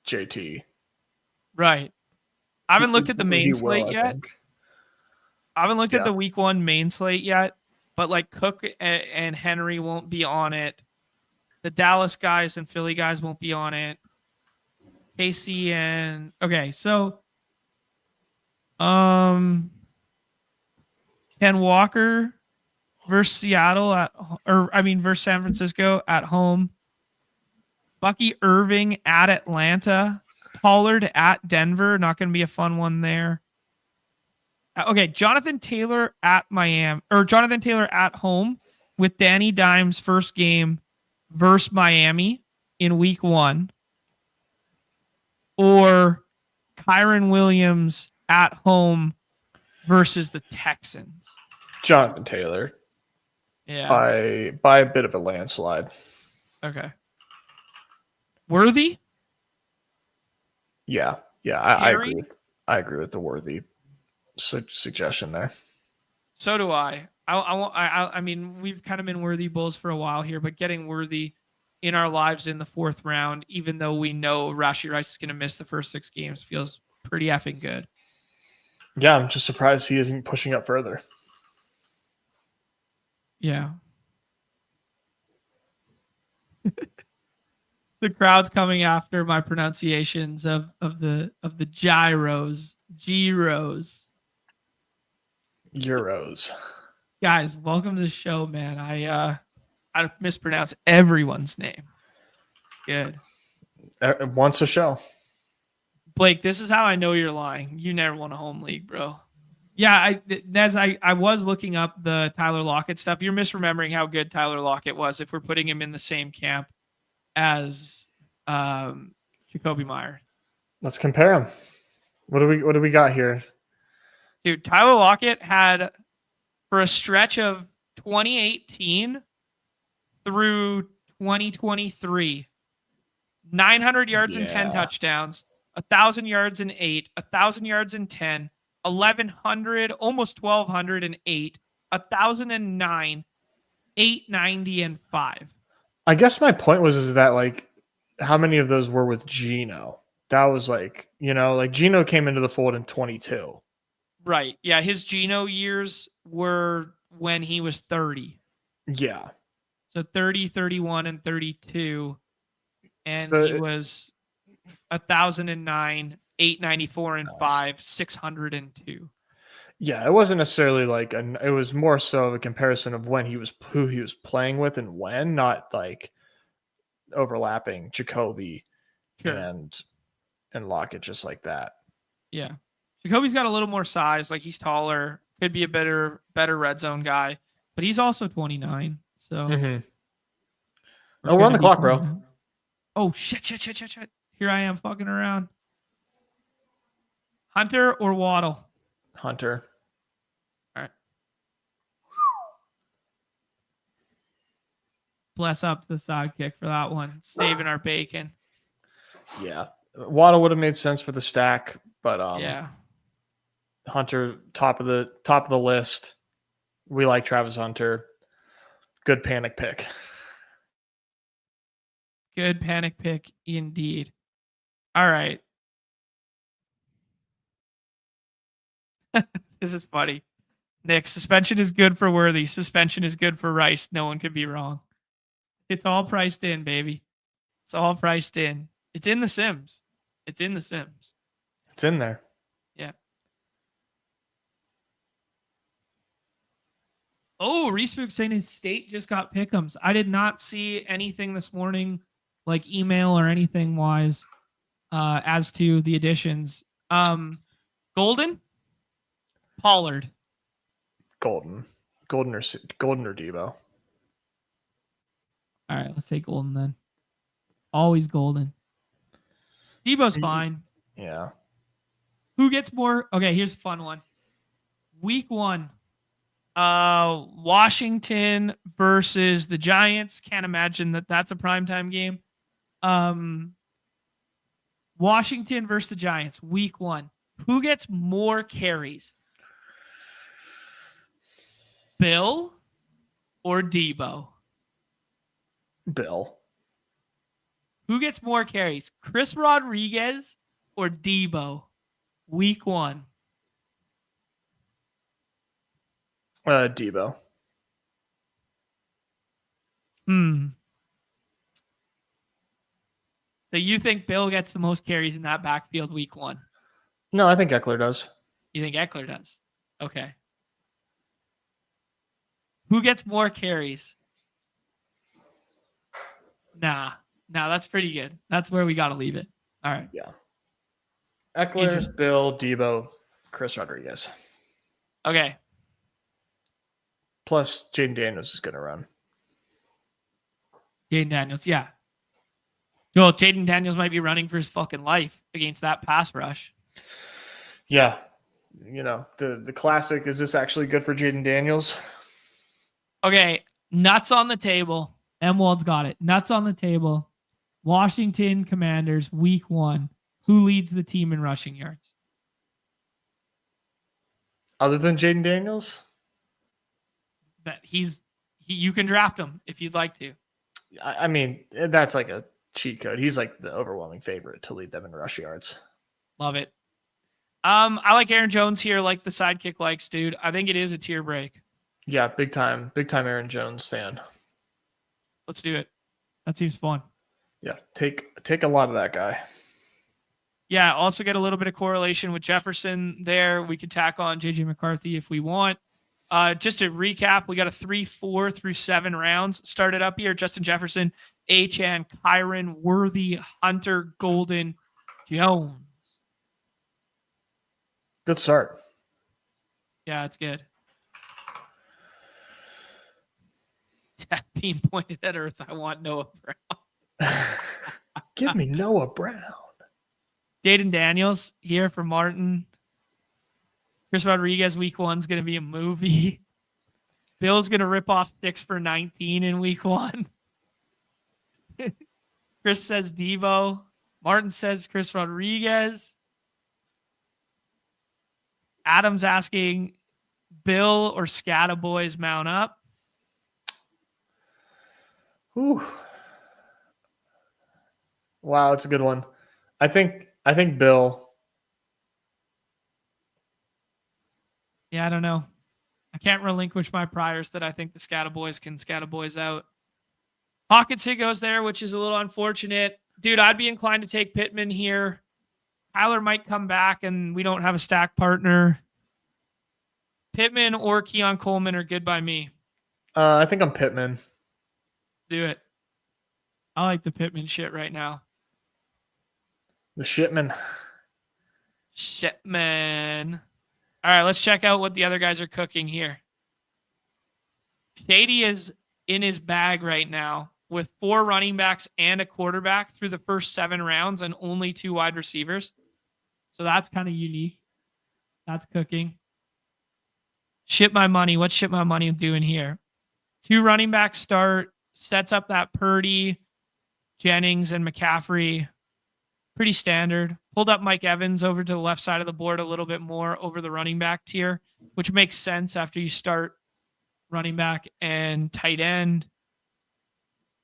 JT. Right. I haven't looked at the main slate yet. I haven't looked at the week 1 main slate yet, but like Cook and Henry won't be on it. The Dallas guys and Philly guys won't be on it. KC and okay, so Ken Walker versus Seattle versus San Francisco at home. Bucky Irving at Atlanta. Pollard at Denver. Not going to be a fun one there. Okay, Jonathan Taylor at Miami, or Jonathan Taylor at home with Danny Dimes' first game versus Miami in week 1. Or Kyron Williams at home versus the Texans. Jonathan Taylor. Yeah. By a bit of a landslide. Okay. Worthy? Yeah. I agree with the Worthy suggestion there. So do I. I mean, we've kind of been Worthy Bulls for a while here, but getting Worthy in our lives in the 4th round, even though we know Rashee Rice is going to miss the first 6 games, feels pretty effing good. Yeah, I'm just surprised he isn't pushing up further. Yeah. The crowd's coming after my pronunciations of the gyros. Euros. Guys, welcome to the show, man. I mispronounce everyone's name. Good. Once a show. Blake, this is how I know you're lying. You never won a home league, bro. Yeah, Nez, I was looking up the Tyler Lockett stuff. You're misremembering how good Tyler Lockett was if we're putting him in the same camp as Jacoby Myers. Let's compare him. What do we got here? Dude, Tyler Lockett had, for a stretch of 2018 through 2023, 900 yards and 10 touchdowns, 1,000 yards and 8, 1,000 yards and 10, 1,100, almost 1,208, 1,009, 890, and 5. I guess my point is that like, how many of those were with Geno? That was like, like Geno came into the fold in 22. Right. Yeah. His Geno years were when he was 30. Yeah. So 30, 31, and 32. And So he was 1,009, 894, and 5, 602. Yeah, it wasn't necessarily like it was more so a comparison of who he was playing with and when, not like overlapping Jacoby and Lockett just like that. Yeah. Jacoby's got a little more size, like he's taller, could be a better red zone guy, but he's also 29. So we're on the clock, bro. Oh shit. Here I am fucking around. Hunter or Waddle? Hunter. All right. Bless up the sidekick for that one. Saving our bacon. Yeah. Waddle would have made sense for the stack, but yeah. Hunter, top of the list. We like Travis Hunter. Good panic pick. Good panic pick indeed. All right. This is funny. Nick, suspension is good for Worthy. Suspension is good for Rice. No one could be wrong. It's all priced in, baby. It's all priced in. It's in the Sims. It's in the Sims. It's in there. Yeah. Oh, Respook saying his state just got Pick Ems. I did not see anything this morning, like email or anything wise, as to the additions. Golden, Pollard, Golden or Debo. All right, let's say Golden then. Always Golden. Debo's fine. Yeah. Who gets more? Okay, here's a fun one. Week 1. Washington versus the Giants. Can't imagine that that's a primetime game. Washington versus the Giants, week 1. Who gets more carries? Bill or Debo? Bill. Who gets more carries? Chris Rodriguez or Debo? Week 1. Debo. So you think Bill gets the most carries in that backfield week 1? No, I think Eckler does. You think Eckler does? Okay. Who gets more carries? Nah, that's pretty good. That's where we got to leave it. All right. Yeah. Eckler, Bill, Debo, Chris Rodriguez. Okay. Plus, Jaden Daniels is going to run. Jaden Daniels, yeah. Well, Jaden Daniels might be running for his fucking life against that pass rush. Yeah. You know, the classic, is this actually good for Jaden Daniels? Okay, nuts on the table. Emwald's got it. Nuts on the table. Washington Commanders, week 1. Who leads the team in rushing yards? Other than Jaden Daniels? That you can draft him if you'd like to. I mean, that's like a cheat code. He's like the overwhelming favorite to lead them in rush yards. Love it. I like Aaron Jones here, like the sidekick likes, dude. I think it is a tier break. Yeah, big time Aaron Jones fan. Let's do it. That seems fun. Yeah, take a lot of that guy. Yeah, also get a little bit of correlation with Jefferson there. We could tack on JJ McCarthy if we want. Just to recap, we got a 3, 4 through 7 rounds started up here. Justin Jefferson, Achane, Kyron, Worthy, Hunter, Golden, Jones. Good start. Yeah, it's good. Being pointed at Earth, I want Noah Brown. Give me Noah Brown. Jaden Daniels here for Martin. Chris Rodriguez, week 1's going to be a movie. Bill's going to rip off 6 for 19 in week 1. Chris says Devo. Martin says Chris Rodriguez. Adam's asking Bill or Scata Boys mount up. Ooh. Wow, that's a good one. I think Bill. Yeah, I don't know. I can't relinquish my priors that I think the Scata Boys can Scata Boys out. Pocket Siggo's there, which is a little unfortunate. Dude, I'd be inclined to take Pittman here. Tyler might come back and we don't have a stack partner. Pittman or Keon Coleman are good by me. I think I'm Pittman. Do it. I like the Pittman shit right now. The Shipman. Shitman. All right, let's check out what the other guys are cooking here. Shady is in his bag right now with 4 running backs and a quarterback through the first 7 rounds and only 2 wide receivers. So that's kind of unique. That's cooking. Ship my money. What's Ship my money doing here? 2 running backs start, sets up that Purdy, Jennings, and McCaffrey. Pretty standard. pulled up Mike Evans over to the left side of the board a little bit more over the running back tier, which makes sense after you start running back and tight end.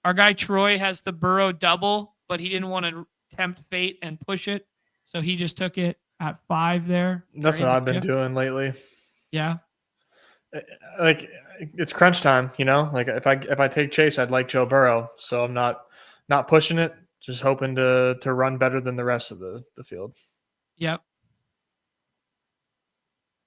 Our guy Troy has the Burrow double, but he didn't want to tempt fate and push it. So he just took it at 5 there. That's what I've been doing lately. Yeah. Like, it's crunch time, you know? Like, if I take Chase, I'd like Joe Burrow. So I'm not pushing it, just hoping to run better than the rest of the field. Yep.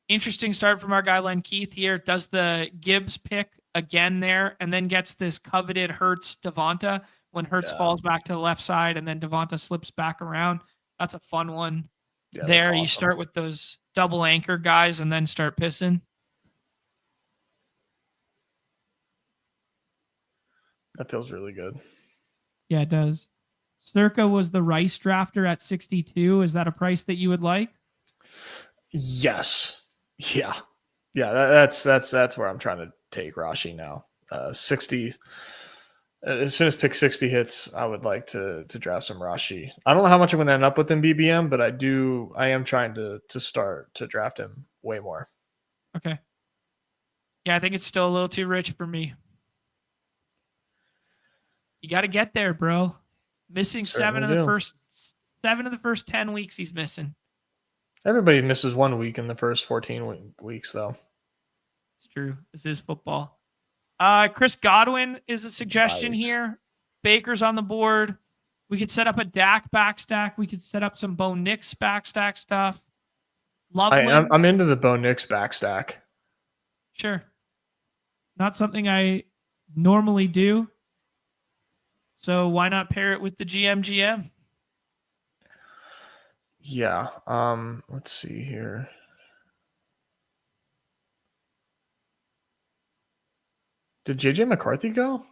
Interesting start from our guy Len Keith here. Does the Gibbs pick again there, and then gets this coveted Hurts Devonta when Hurts falls back to the left side, and then Devonta slips back around. That's a fun one. Yeah, there, awesome. You start with those double anchor guys, and then start pissing. That feels really good. Yeah, it does. Circa was the Rice drafter at 62. Is that a price that you would like? Yes. Yeah. That's where I'm trying to take Rashi now. 60. As soon as pick 60 hits, I would like to draft some Rashi. I don't know how much I'm going to end up with in BBM, but I am trying to start to draft him way more. Okay. Yeah, I think it's still a little too rich for me. You got to get there, bro. Missing seven of the first 10 weeks he's missing. Everybody misses 1 week in the first 14 weeks, though. It's true. This is football. Chris Godwin is a suggestion here. Baker's on the board. We could set up a Dak backstack. We could set up some Bo Nix backstack stuff. I'm into the Bo Nix backstack. Sure. Not something I normally do. So why not pair it with the GM? Yeah. Let's see here. Did JJ McCarthy go?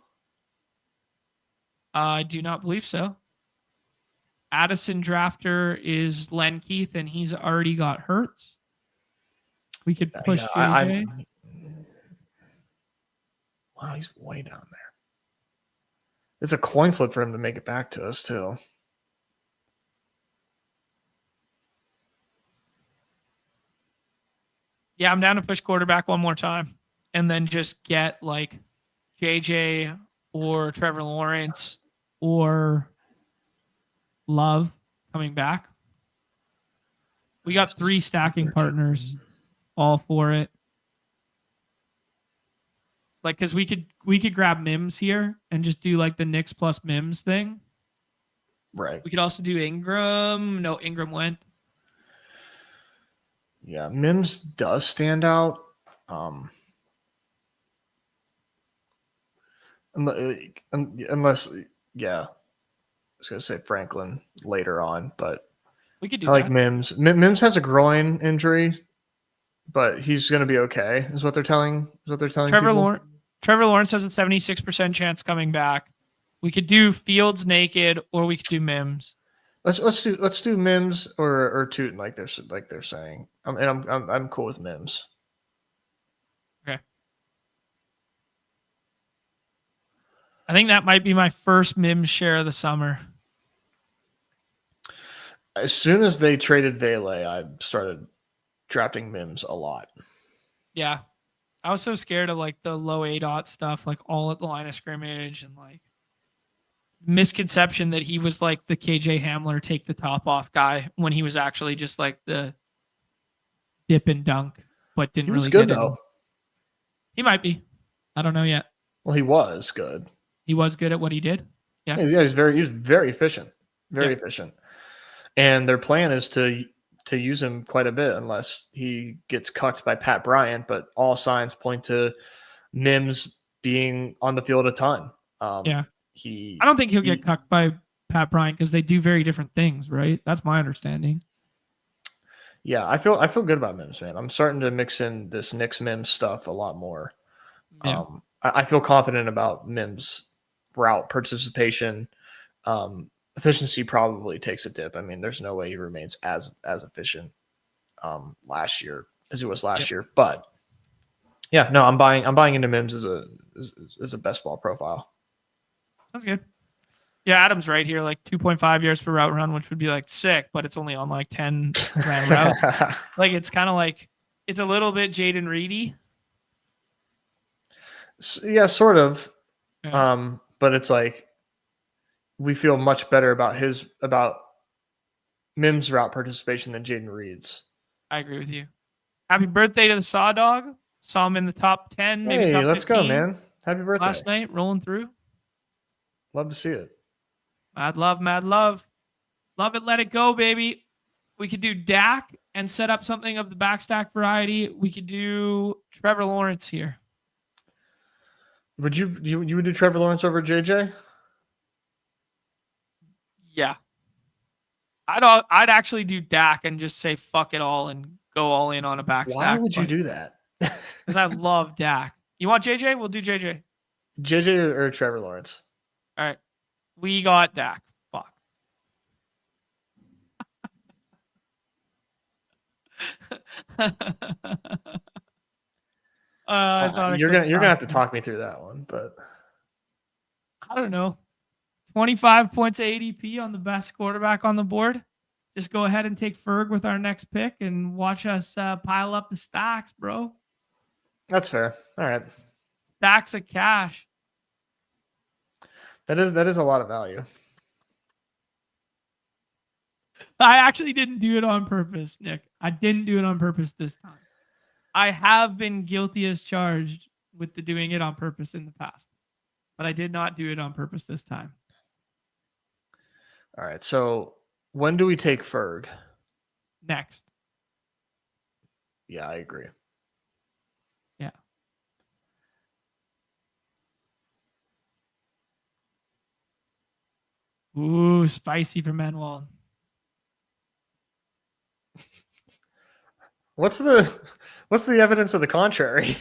I do not believe so. Addison drafter is Len Keith, and he's already got Hurts. We could push JJ. Wow, he's way down there. It's a coin flip for him to make it back to us, too. Yeah, I'm down to push quarterback one more time and then just get like JJ or Trevor Lawrence or Love coming back. We got 3 stacking partners all for it. Like, because we could grab Mims here and just do like the Knicks plus Mims thing. Right. We could also do Ingram. No, Ingram went. Yeah, Mims does stand out. Unless, yeah, I was going to say Franklin later on, but we could do I like Mims. Mims has a groin injury, but he's going to be okay. Is what they're telling Trevor Lawrence has a 76% chance coming back. We could do Fields naked, or we could do Mims. Let's do Mims or Tootin like they're saying. I'm cool with Mims. Okay. I think that might be my first Mims share of the summer. As soon as they traded Vele, I started drafting Mims a lot. Yeah. I was so scared of like the low A-dot stuff, like all at the line of scrimmage, and like misconception that he was like the KJ Hamler take the top off guy when he was actually just like the dip and dunk, but didn't really good get though. It. He might be. I don't know yet. Well, he was good. He was good at what he did. Yeah. He was very efficient. Very efficient. And their plan is to use him quite a bit unless he gets cucked by Pat Bryant, but all signs point to Mims being on the field a ton. I don't think he'll get cucked by Pat Bryant because they do very different things, right? That's my understanding. Yeah, I feel good about Mims, man. I'm starting to mix in this Knicks Mims stuff a lot more. Yeah. I feel confident about Mims' route participation. Efficiency probably takes a dip. I mean, there's no way he remains as efficient last year as he was last year. But yeah, no, I'm buying into Mims as a best ball profile. That's good. Yeah, Adam's right here, like 2.5 yards per route run, which would be like sick, but it's only on like 10 ran routes. Like it's kind of like it's a little bit Jaden Reedy. Yeah, sort of. Yeah. But it's like we feel much better about Mims' route participation than Jaden Reed's. I agree with you. Happy birthday to the Saw Dog. Saw him in the top 10, maybe Hey, top 15. let's go, man. Happy birthday. Last night, rolling through. Love to see it. Mad love, mad love. Love it, let it go, baby. We could do Dak and set up something of the backstack variety. We could do Trevor Lawrence here. Would you would do Trevor Lawrence over JJ? Yeah. I'd actually do Dak and just say fuck it all and go all in on a backstack. Why would you do that? Because I love Dak. You want JJ? We'll do JJ. JJ or Trevor Lawrence? All right. We got Dak. Fuck. You're gonna have to talk me through that one, but I don't know. 25 points of ADP on the best quarterback on the board. Just go ahead and take Ferg with our next pick and watch us pile up the stacks, bro. that's fair. All right, Stacks of cash. that is a lot of value. I actually didn't do it on purpose, Nick. I didn't do it on purpose this time. I have been guilty as charged with the doing it on purpose in the past, but I did not do it on purpose this time. All right, so when do we take Ferg? Next. Yeah, I agree. Yeah. Ooh, spicy for Manuel. What's the evidence of the contrary?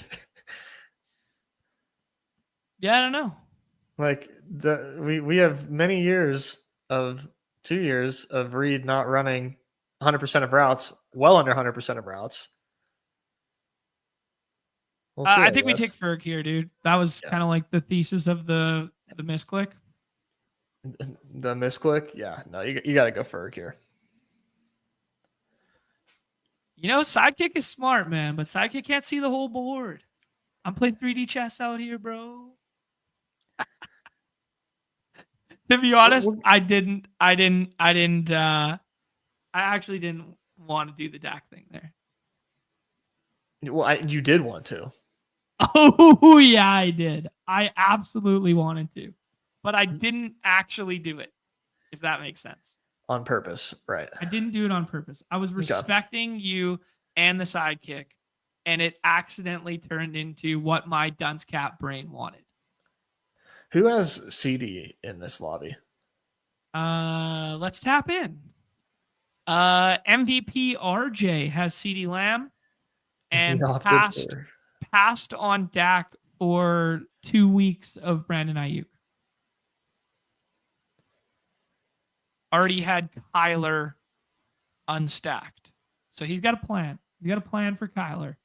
Yeah, I don't know. Like we have many years of 2 years of Reed not running 100% of routes, well under 100% of routes. We'll see, I think we take Ferg here, dude. That was kind of like the thesis of the misclick. The misclick. Yeah, no, you got to go Ferg here. You know, Sidekick is smart, man, but Sidekick can't see the whole board. I'm playing 3D chess out here, bro. To be honest, I actually didn't want to do the Dak thing there. Well, you did want to. Oh, yeah, I did. I absolutely wanted to, but I didn't actually do it, if that makes sense. On purpose, right. I didn't do it on purpose. I was respecting you and the Sidekick, and it accidentally turned into what my dunce cap brain wanted. Who has CD in this lobby? Let's tap in. MVP RJ has CD Lamb and passed on Dak for 2 weeks of Brandon Ayuk. Already had Kyler unstacked. So he's got a plan. He's got a plan for Kyler.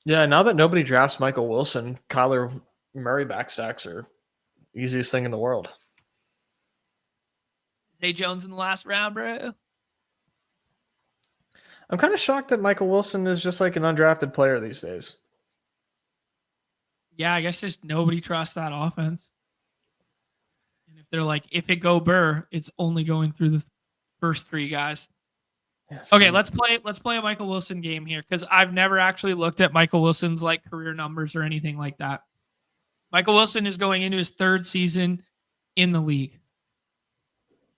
Yeah, now that nobody drafts Michael Wilson, Kyler Murray backstacks are the easiest thing in the world. Zay Jones in the last round, bro. I'm kind of shocked that Michael Wilson is just like an undrafted player these days. Yeah, I guess just nobody trusts that offense. And if they're like, if it go Burr, it's only going through the first 3 guys. Yes, okay, let's play a Michael Wilson game here because I've never actually looked at Michael Wilson's like career numbers or anything like that. Michael Wilson is going into his 3rd season in the league.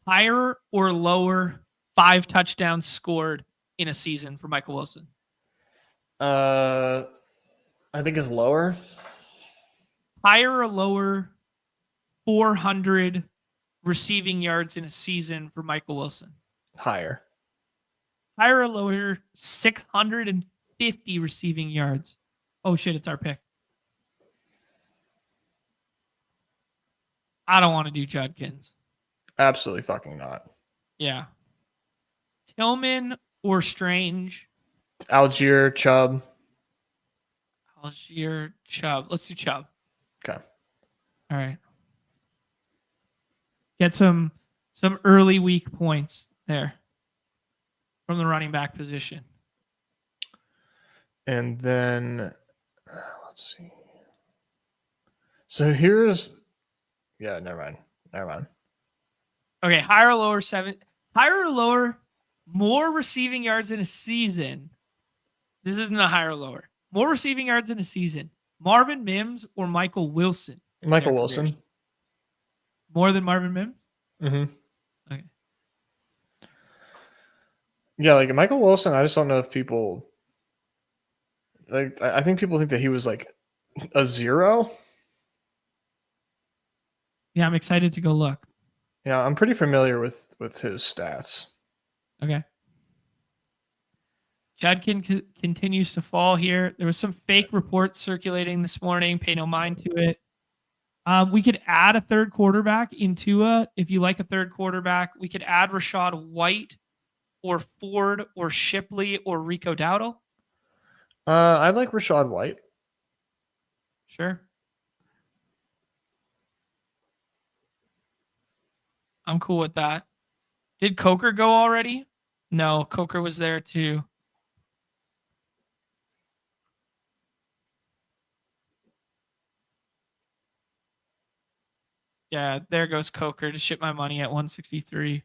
Higher or lower 5 touchdowns scored in a season for Michael Wilson? I think it's lower. Higher or lower 400 receiving yards in a season for Michael Wilson? Higher. Higher or lower 650 receiving yards? Oh shit, it's our pick. I don't want to do Judkins. Absolutely fucking not. Yeah. Tillman or Strange? Algier, Chubb. Algier, Chubb. Let's do Chubb. Okay. All right. Get some early week points there from the running back position. And then let's see. So here's never mind. Okay, higher or lower, more receiving yards in a season. This isn't a higher or lower. More receiving yards in a season. Marvin Mims or Michael Wilson? Michael Wilson. Careers. More than Marvin Mims? Mm-hmm. Okay. Yeah, like Michael Wilson, I just don't know if people like. I think people think that he was like a 0. Yeah, I'm excited to go look. Yeah, I'm pretty familiar with his stats. Okay. Judkin continues to fall here. There was some fake reports circulating this morning. Pay no mind to it. We could add a third quarterback in Tua. If you like a third quarterback, we could add Rashad White or Ford or Shipley or Rico Dowdle. I like Rashad White. Sure. I'm cool with that. Did Coker go already? No, Coker was there too. Yeah, there goes Coker to ship my money at 163.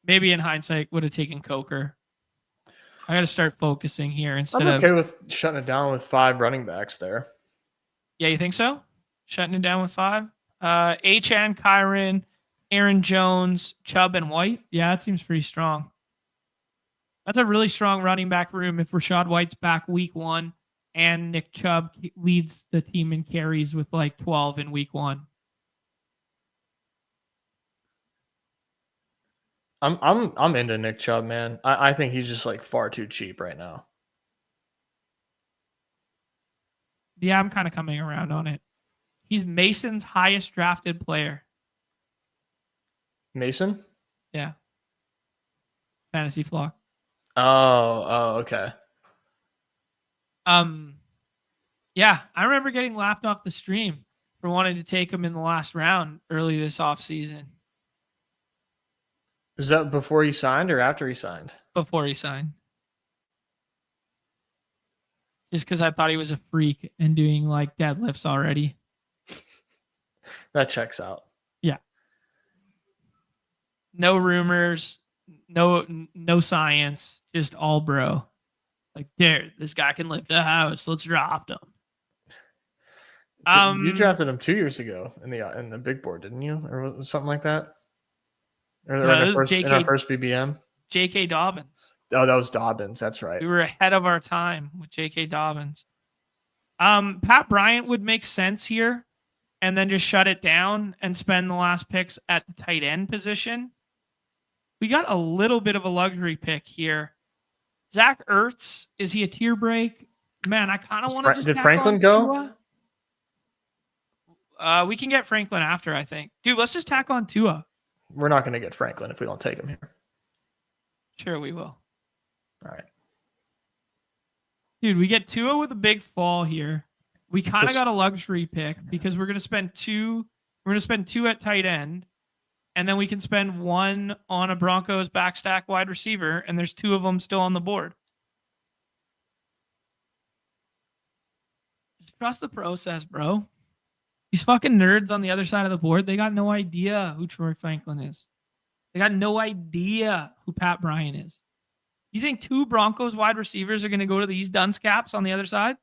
Maybe in hindsight would have taken Coker. I got to start focusing here instead I'm okay of. with shutting it down with 5 running backs there. Yeah, you think so? Shutting it down with 5? HN, Kyron, Aaron Jones, Chubb, and White. Yeah, that seems pretty strong. That's a really strong running back room if Rashad White's back week 1 and Nick Chubb leads the team in carries with like 12 in week 1. I'm into Nick Chubb, man. I think he's just like far too cheap right now. Yeah, I'm kind of coming around on it. He's Mason's highest drafted player. Mason? Yeah. Fantasy Flock. Oh, okay. Yeah, I remember getting laughed off the stream for wanting to take him in the last round early this offseason. Is that before he signed or after he signed? Before he signed. Just because I thought he was a freak and doing like deadlifts already. That checks out. Yeah. No rumors, no science, just all bro. Like, there, this guy can lift a house. Let's draft him. You drafted him 2 years ago in the big board, didn't you? Or was it something like that? Or in our first BBM? J.K. Dobbins. Oh, that was Dobbins. That's right. We were ahead of our time with J.K. Dobbins. Pat Bryant would make sense here, and then just shut it down and spend the last picks at the tight end position. We got a little bit of a luxury pick here. Zach Ertz, is he a tier break? Man, I kind of want to just. Did Franklin go? We can get Franklin after, I think. Dude, let's just tack on Tua. We're not going to get Franklin if we don't take him here. Sure, we will. All right. Dude, we get Tua with a big fall here. We kind of got a luxury pick because we're going to spend 2. We're going to spend 2 at tight end, and then we can spend 1 on a Broncos backstack wide receiver, and there's 2 of them still on the board. Just trust the process, bro. These fucking nerds on the other side of the board, they got no idea who Troy Franklin is. They got no idea who Pat Bryant is. You think 2 Broncos wide receivers are going to go to these dunce caps on the other side?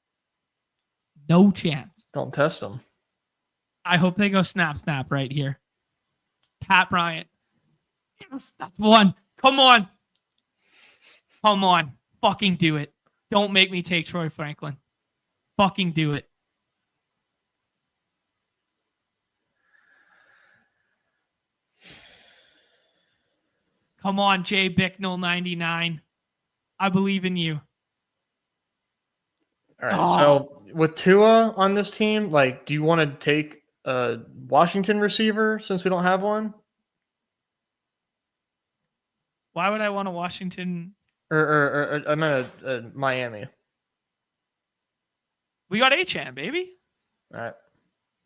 No chance. Don't test them. I hope they go snap right here. Pat Bryant. Yes, that's 1. Come on. Come on. Fucking do it. Don't make me take Troy Franklin. Fucking do it. Come on, Jay Bicknell 99. I believe in you. All right. So with Tua on this team, like, do you want to take a Washington receiver since we don't have one? Why would I want a Washington? Or I meant a Miami. We got Achan, baby. All right.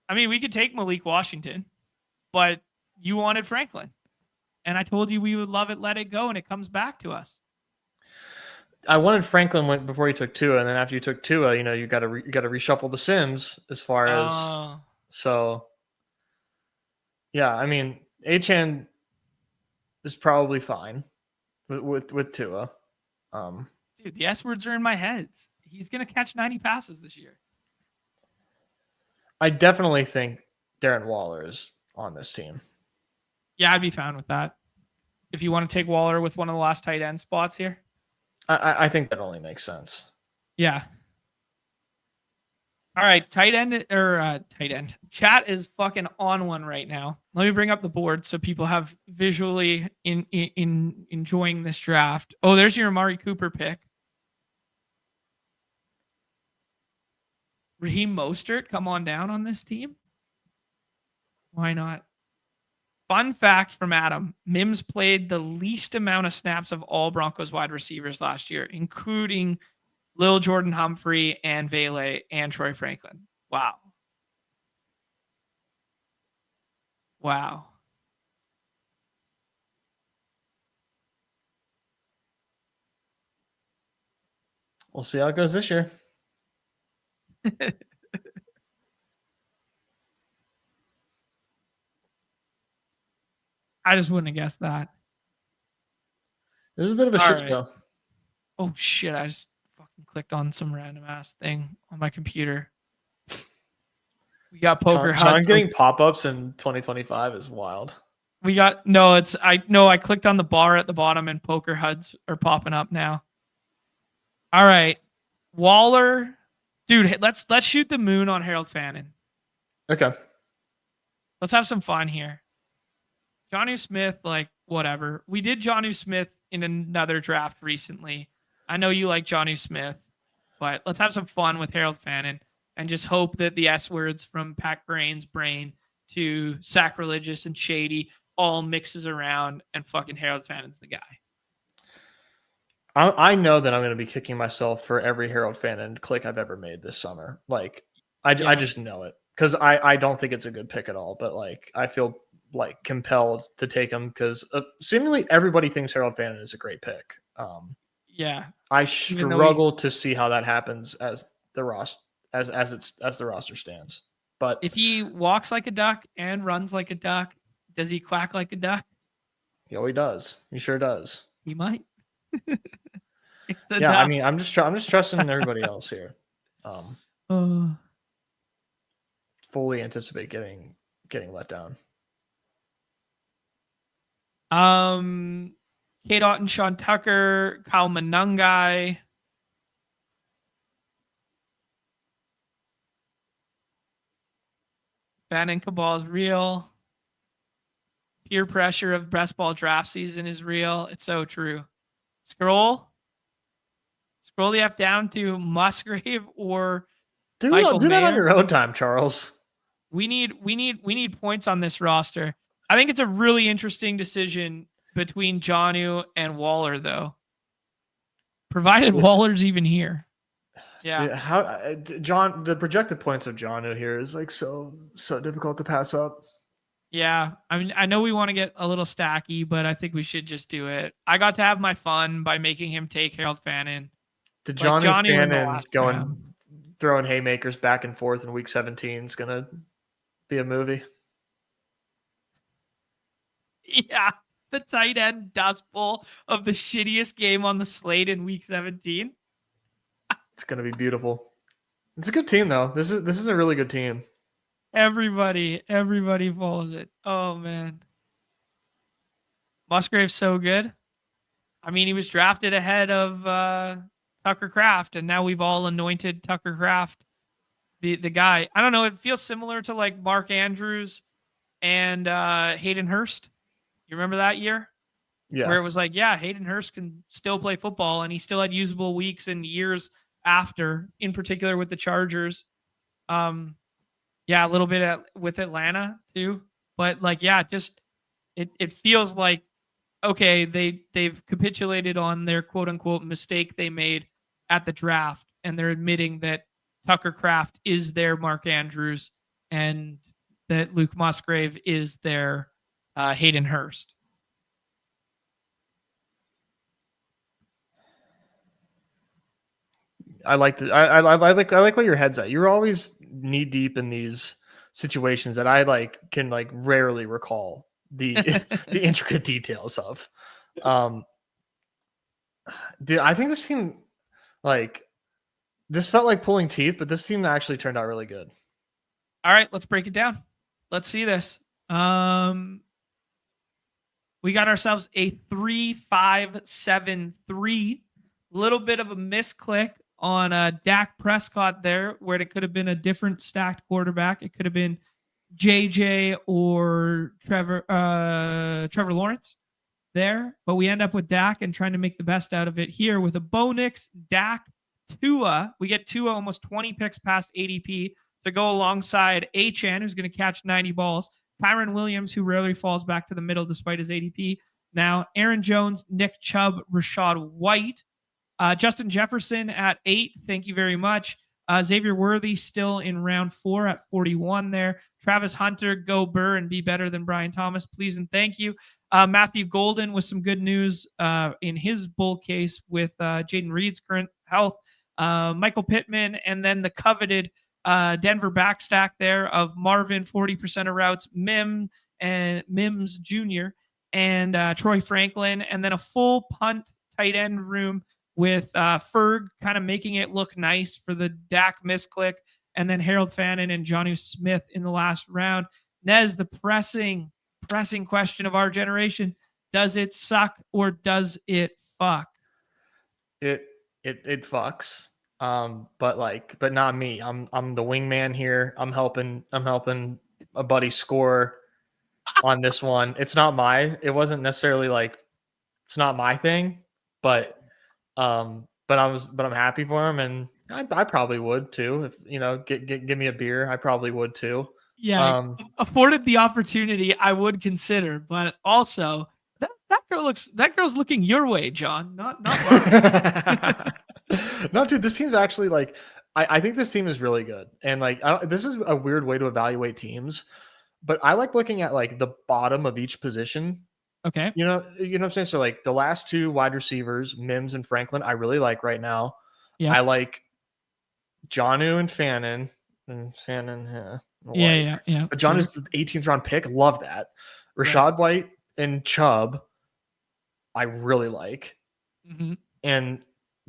I mean, we could take Malik Washington, but you wanted Franklin. And I told you we would love it, let it go, and it comes back to us. I wanted Franklin before you took Tua, and then after you took Tua, you got to reshuffle the Sims as far as so. Yeah, I mean, Achan is probably fine with Tua. Dude, the S words are in my head. He's gonna catch 90 passes this year. I definitely think Darren Waller is on this team. Yeah, I'd be fine with that. If you want to take Waller with one of the last tight end spots here. I think that only makes sense. Yeah. All right, tight end. Chat is fucking on one right now. Let me bring up the board so people have visually in enjoying this draft. Oh, there's your Amari Cooper pick. Raheem Mostert, come on down on this team. Why not? Fun fact from Adam, Mims played the least amount of snaps of all Broncos wide receivers last year, including Lil Jordan Humphrey and Vele and Troy Franklin. Wow. Wow. We'll see how it goes this year. I just wouldn't have guessed that. This is a bit of a shit show. Oh shit! I just fucking clicked on some random ass thing on my computer. We got poker. John getting pop-ups in 2025 is wild. We got I clicked on the bar at the bottom and poker HUDs are popping up now. All right, Waller, dude. Let's shoot the moon on Harold Fannin. Okay. Let's have some fun here. Jonnu Smith, like, whatever. We did Jonnu Smith in another draft recently. I know you like Jonnu Smith, but let's have some fun with Harold Fannin and just hope that the S words from Pat Grain's brain to sacrilegious and shady all mixes around and fucking Harold Fannin's the guy. I know that I'm going to be kicking myself for every Harold Fannin click I've ever made this summer. Like, I just know it because I don't think it's a good pick at all, but like, I feel like compelled to take him because seemingly everybody thinks Harold Fannin is a great pick. Yeah, I struggle to see how that happens as the roster the roster stands. But if he walks like a duck and runs like a duck, does he quack like a duck? Yeah, he does. He sure does. He might. Yeah, duck. I mean, I'm just trusting everybody else here. Fully anticipate getting let down. Kate Otten, Sean Tucker, Kyle Manungai. Bannon Cabal is real. Peer pressure of best ball draft season is real. It's so true. Scroll the F down to Musgrave or Michael do that Mayer. on your own time, Charles. We need points on this roster. I think it's a really interesting decision between Jonnu and Waller, though. Provided Waller's even here. Yeah. Dude, John, the projected points of Jonnu here is like so difficult to pass up. Yeah. I mean, I know we want to get a little stacky, but I think we should just do it. I got to have my fun by making him take Harold Fannin. The Jonnu Fannin throwing haymakers back and forth in week 17 is going to be a movie. Yeah. The tight end dust bowl of the shittiest game on the slate in week 17. It's going to be beautiful. It's a good team, though. This is a really good team. Everybody follows it. Oh, man. Musgrave's so good. I mean, he was drafted ahead of Tucker Kraft, and now we've all anointed Tucker Kraft the guy. I don't know. It feels similar to like Mark Andrews and Hayden Hurst. You remember that year? Yeah. Where it was like, yeah, Hayden Hurst can still play football, and he still had usable weeks and years after, in particular with the Chargers. Yeah, a little bit with Atlanta too. But like, yeah, just it feels like, okay, they've capitulated on their quote unquote mistake they made at the draft, and they're admitting that Tucker Kraft is their Mark Andrews, and that Luke Musgrave is their Hayden Hurst. I like I like where your head's at. You're always knee deep in these situations that I can rarely recall the the intricate details of. Dude, I think this team this felt like pulling teeth, but this team actually turned out really good. All right, let's break it down. Let's see this. We got ourselves a 3-5-7-3. Little bit of a misclick on Dak Prescott there, where it could have been a different stacked quarterback. It could have been JJ or Trevor Lawrence there, but we end up with Dak and trying to make the best out of it here with a Bo Nix, Dak, Tua. We get Tua almost 20 picks past ADP to go alongside Achane, who's going to catch 90 balls. Kyron Williams, who rarely falls back to the middle despite his ADP. Now, Aaron Jones, Nick Chubb, Rashad White. Justin Jefferson at 8. Thank you very much. Xavier Worthy still in round 4 at 41 there. Travis Hunter, go Burr and be better than Brian Thomas, please and thank you. Matthew Golden with some good news in his bull case with Jaden Reed's current health. Michael Pittman, and then the coveted Denver backstack there of Marvin, 40% of routes, Mims Jr., and Troy Franklin, and then a full punt tight end room with Ferg kind of making it look nice for the Dak misclick, and then Harold Fannin and Jonnu Smith in the last round. Nez, the pressing question of our generation: does it suck or does it fuck? It fucks. But not me. I'm the wingman here. I'm helping a buddy score on this one. It wasn't necessarily it's not my thing, but I'm happy for him, and I probably would too. If give me a beer, I probably would too. Yeah, afforded the opportunity, I would consider, but also that girl's looking your way, John, not mine. No, dude, this team's actually I think this team is really good, and this is a weird way to evaluate teams, but I like looking at the bottom of each position. Okay. You know what I'm saying? So the last 2 wide receivers, Mims and Franklin, I really like right now. Yeah. I like Jonnu and Fannin. Yeah. But John is the 18th round pick. Love that. Rashad White and Chubb, I really like. Mm-hmm. And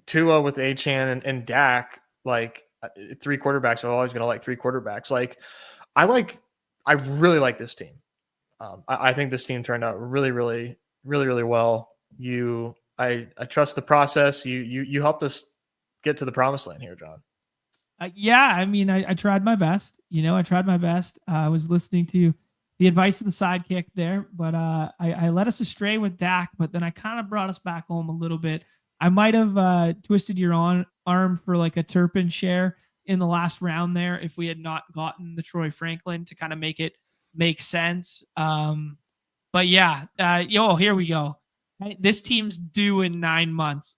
Tua with Achane and Dak, 3 quarterbacks. I'm always going to like 3 quarterbacks. I really like this team. I think this team turned out really, really, really, really well. I trust the process. You helped us get to the promised land here, John. Yeah, I mean, I tried my best. I tried my best. I was listening to the advice of the sidekick there, but I led us astray with Dak, but then I kind of brought us back home a little bit. I might have twisted your arm for a Turpin share in the last round there if we had not gotten the Troy Franklin to kind of make it make sense. But yeah, here we go. This team's due in 9 months.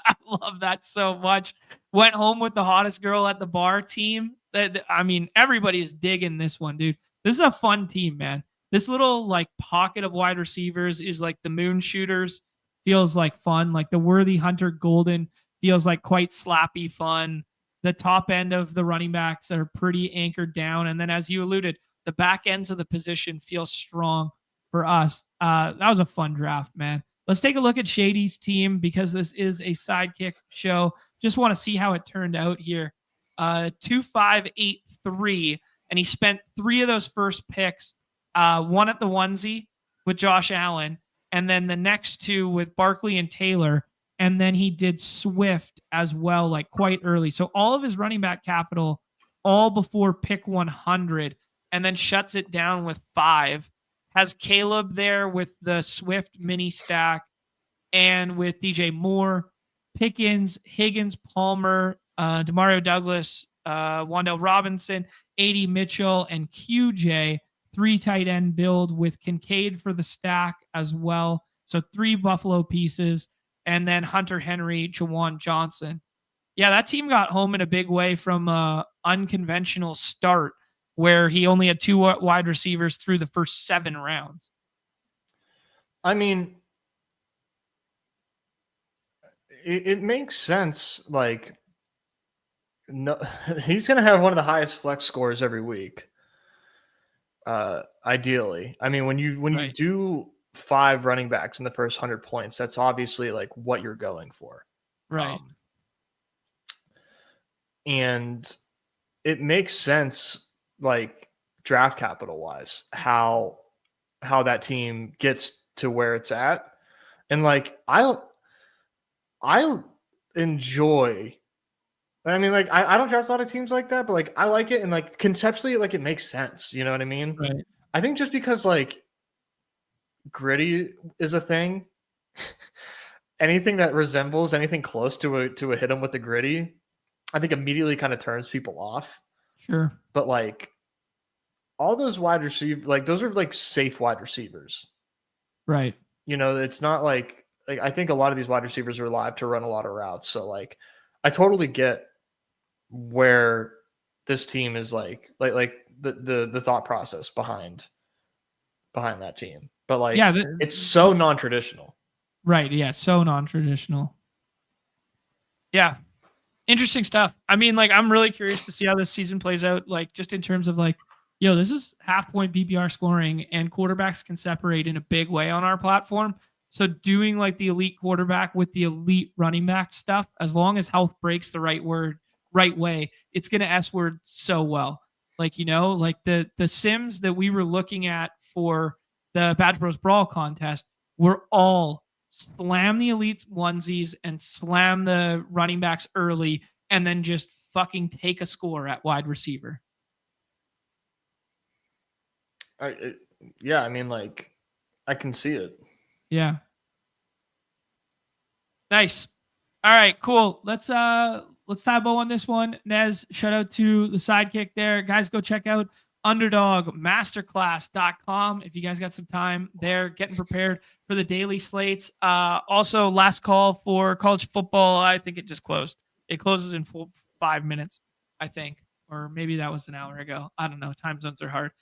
I love that so much. Went home with the hottest girl at the bar team. I mean, everybody's digging this one, dude. This is a fun team, man. This little pocket of wide receivers is the moon shooters. Feels like fun. The Worthy, Hunter, Golden feels quite slappy fun. The top end of the running backs are pretty anchored down. And then, as you alluded, the back ends of the position feel strong for us. That was a fun draft, man. Let's take a look at Shady's team because this is a sidekick show. Just want to see how it turned out here. 2-5-8-3, and he spent 3 of those first picks. One at the onesie with Josh Allen, and then the next 2 with Barkley and Taylor. And then he did Swift as well, quite early. So all of his running back capital, all before pick 100, and then shuts it down with 5. Has Caleb there with the Swift mini stack, and with DJ Moore, Pickens, Higgins, Palmer, Demario Douglas, Wan'Dale Robinson, A.D. Mitchell, and QJ. 3 tight end build with Kincaid for the stack as well. So 3 Buffalo pieces, and then Hunter Henry, Jawan Johnson. Yeah, that team got home in a big way from a unconventional start where he only had 2 wide receivers through the first 7 rounds. I mean, it makes sense. Like, no, he's going to have one of the highest flex scores every week. Ideally, I mean, when you do 5 running backs in the first 100 points, that's obviously like what you're going for, right? And it makes sense, like draft capital wise, how that team gets to where it's at, and like I enjoy. I mean, like I don't draft a lot of teams like that, but like I like it, and like conceptually, like it makes sense. You know what I mean? Right. I think just because like gritty is a thing, anything that resembles anything close to a hit 'em with the gritty, I think immediately kind of turns people off. Sure. But like all those wide receivers, like those are like safe wide receivers. Right. You know, it's not like I think a lot of these wide receivers are live to run a lot of routes. So like I totally get where this team is like the thought process behind that team. But like it's so non-traditional. Right. Yeah. So non-traditional. Yeah. Interesting stuff. I mean, like, I'm really curious to see how this season plays out. Like, just in terms of like, this is half-point PPR scoring, and quarterbacks can separate in a big way on our platform. So doing like the elite quarterback with the elite running back stuff, as long as health breaks the right way, it's going to S-word so well. Like, like the sims that we were looking at for the Badge Bros Brawl contest were all slam the elites onesies and slam the running backs early, and then just fucking take a score at wide receiver. Yeah, I mean, like, I can see it. Yeah. Nice. All right, cool. Let's tie a bow on this one. Nez, shout out to the Sidekick there. Guys, go check out underdogmasterclass.com if you guys got some time there, getting prepared for the daily slates. Also, last call for college football. I think it just closed. It closes in 5 minutes, I think, or maybe that was an hour ago. I don't know. Time zones are hard.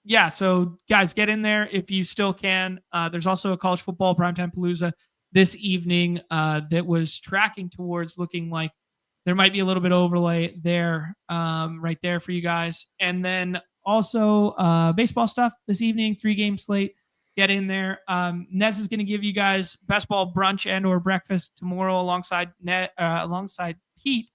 Yeah, so guys, get in there if you still can. There's also a college football primetime palooza this evening that was tracking towards looking like there might be a little bit of overlay there, right there for you guys. And then also baseball stuff this evening, 3-game slate. Get in there. Nez is going to give you guys best ball brunch and or breakfast tomorrow alongside Pete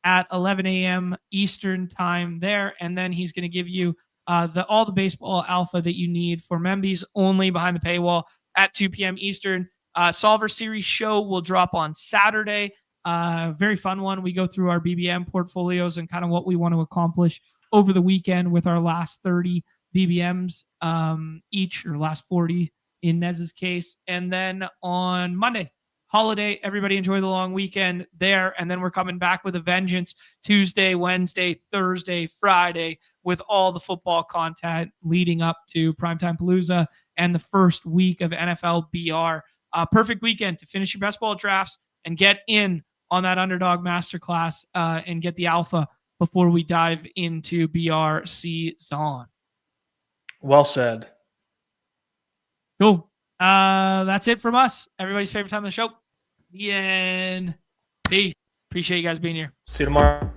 at 11 a.m. Eastern time there. And then he's going to give you all the baseball alpha that you need for members only behind the paywall at 2 p.m. Eastern. Solver Series show will drop on Saturday. Very fun one. We go through our BBM portfolios and kind of what we want to accomplish over the weekend with our last 30 BBMs each, or last 40 in Nez's case. And then on Monday, holiday, everybody enjoy the long weekend there. And then we're coming back with a vengeance Tuesday, Wednesday, Thursday, Friday with all the football content leading up to Primetime Palooza and the first week of NFL BR. Perfect weekend to finish your best ball drafts and get in on that Underdog Masterclass and get the alpha before we dive into BR season. Well said. Cool. That's it from us. Everybody's favorite time of the show. The end. Peace. Appreciate you guys being here. See you tomorrow.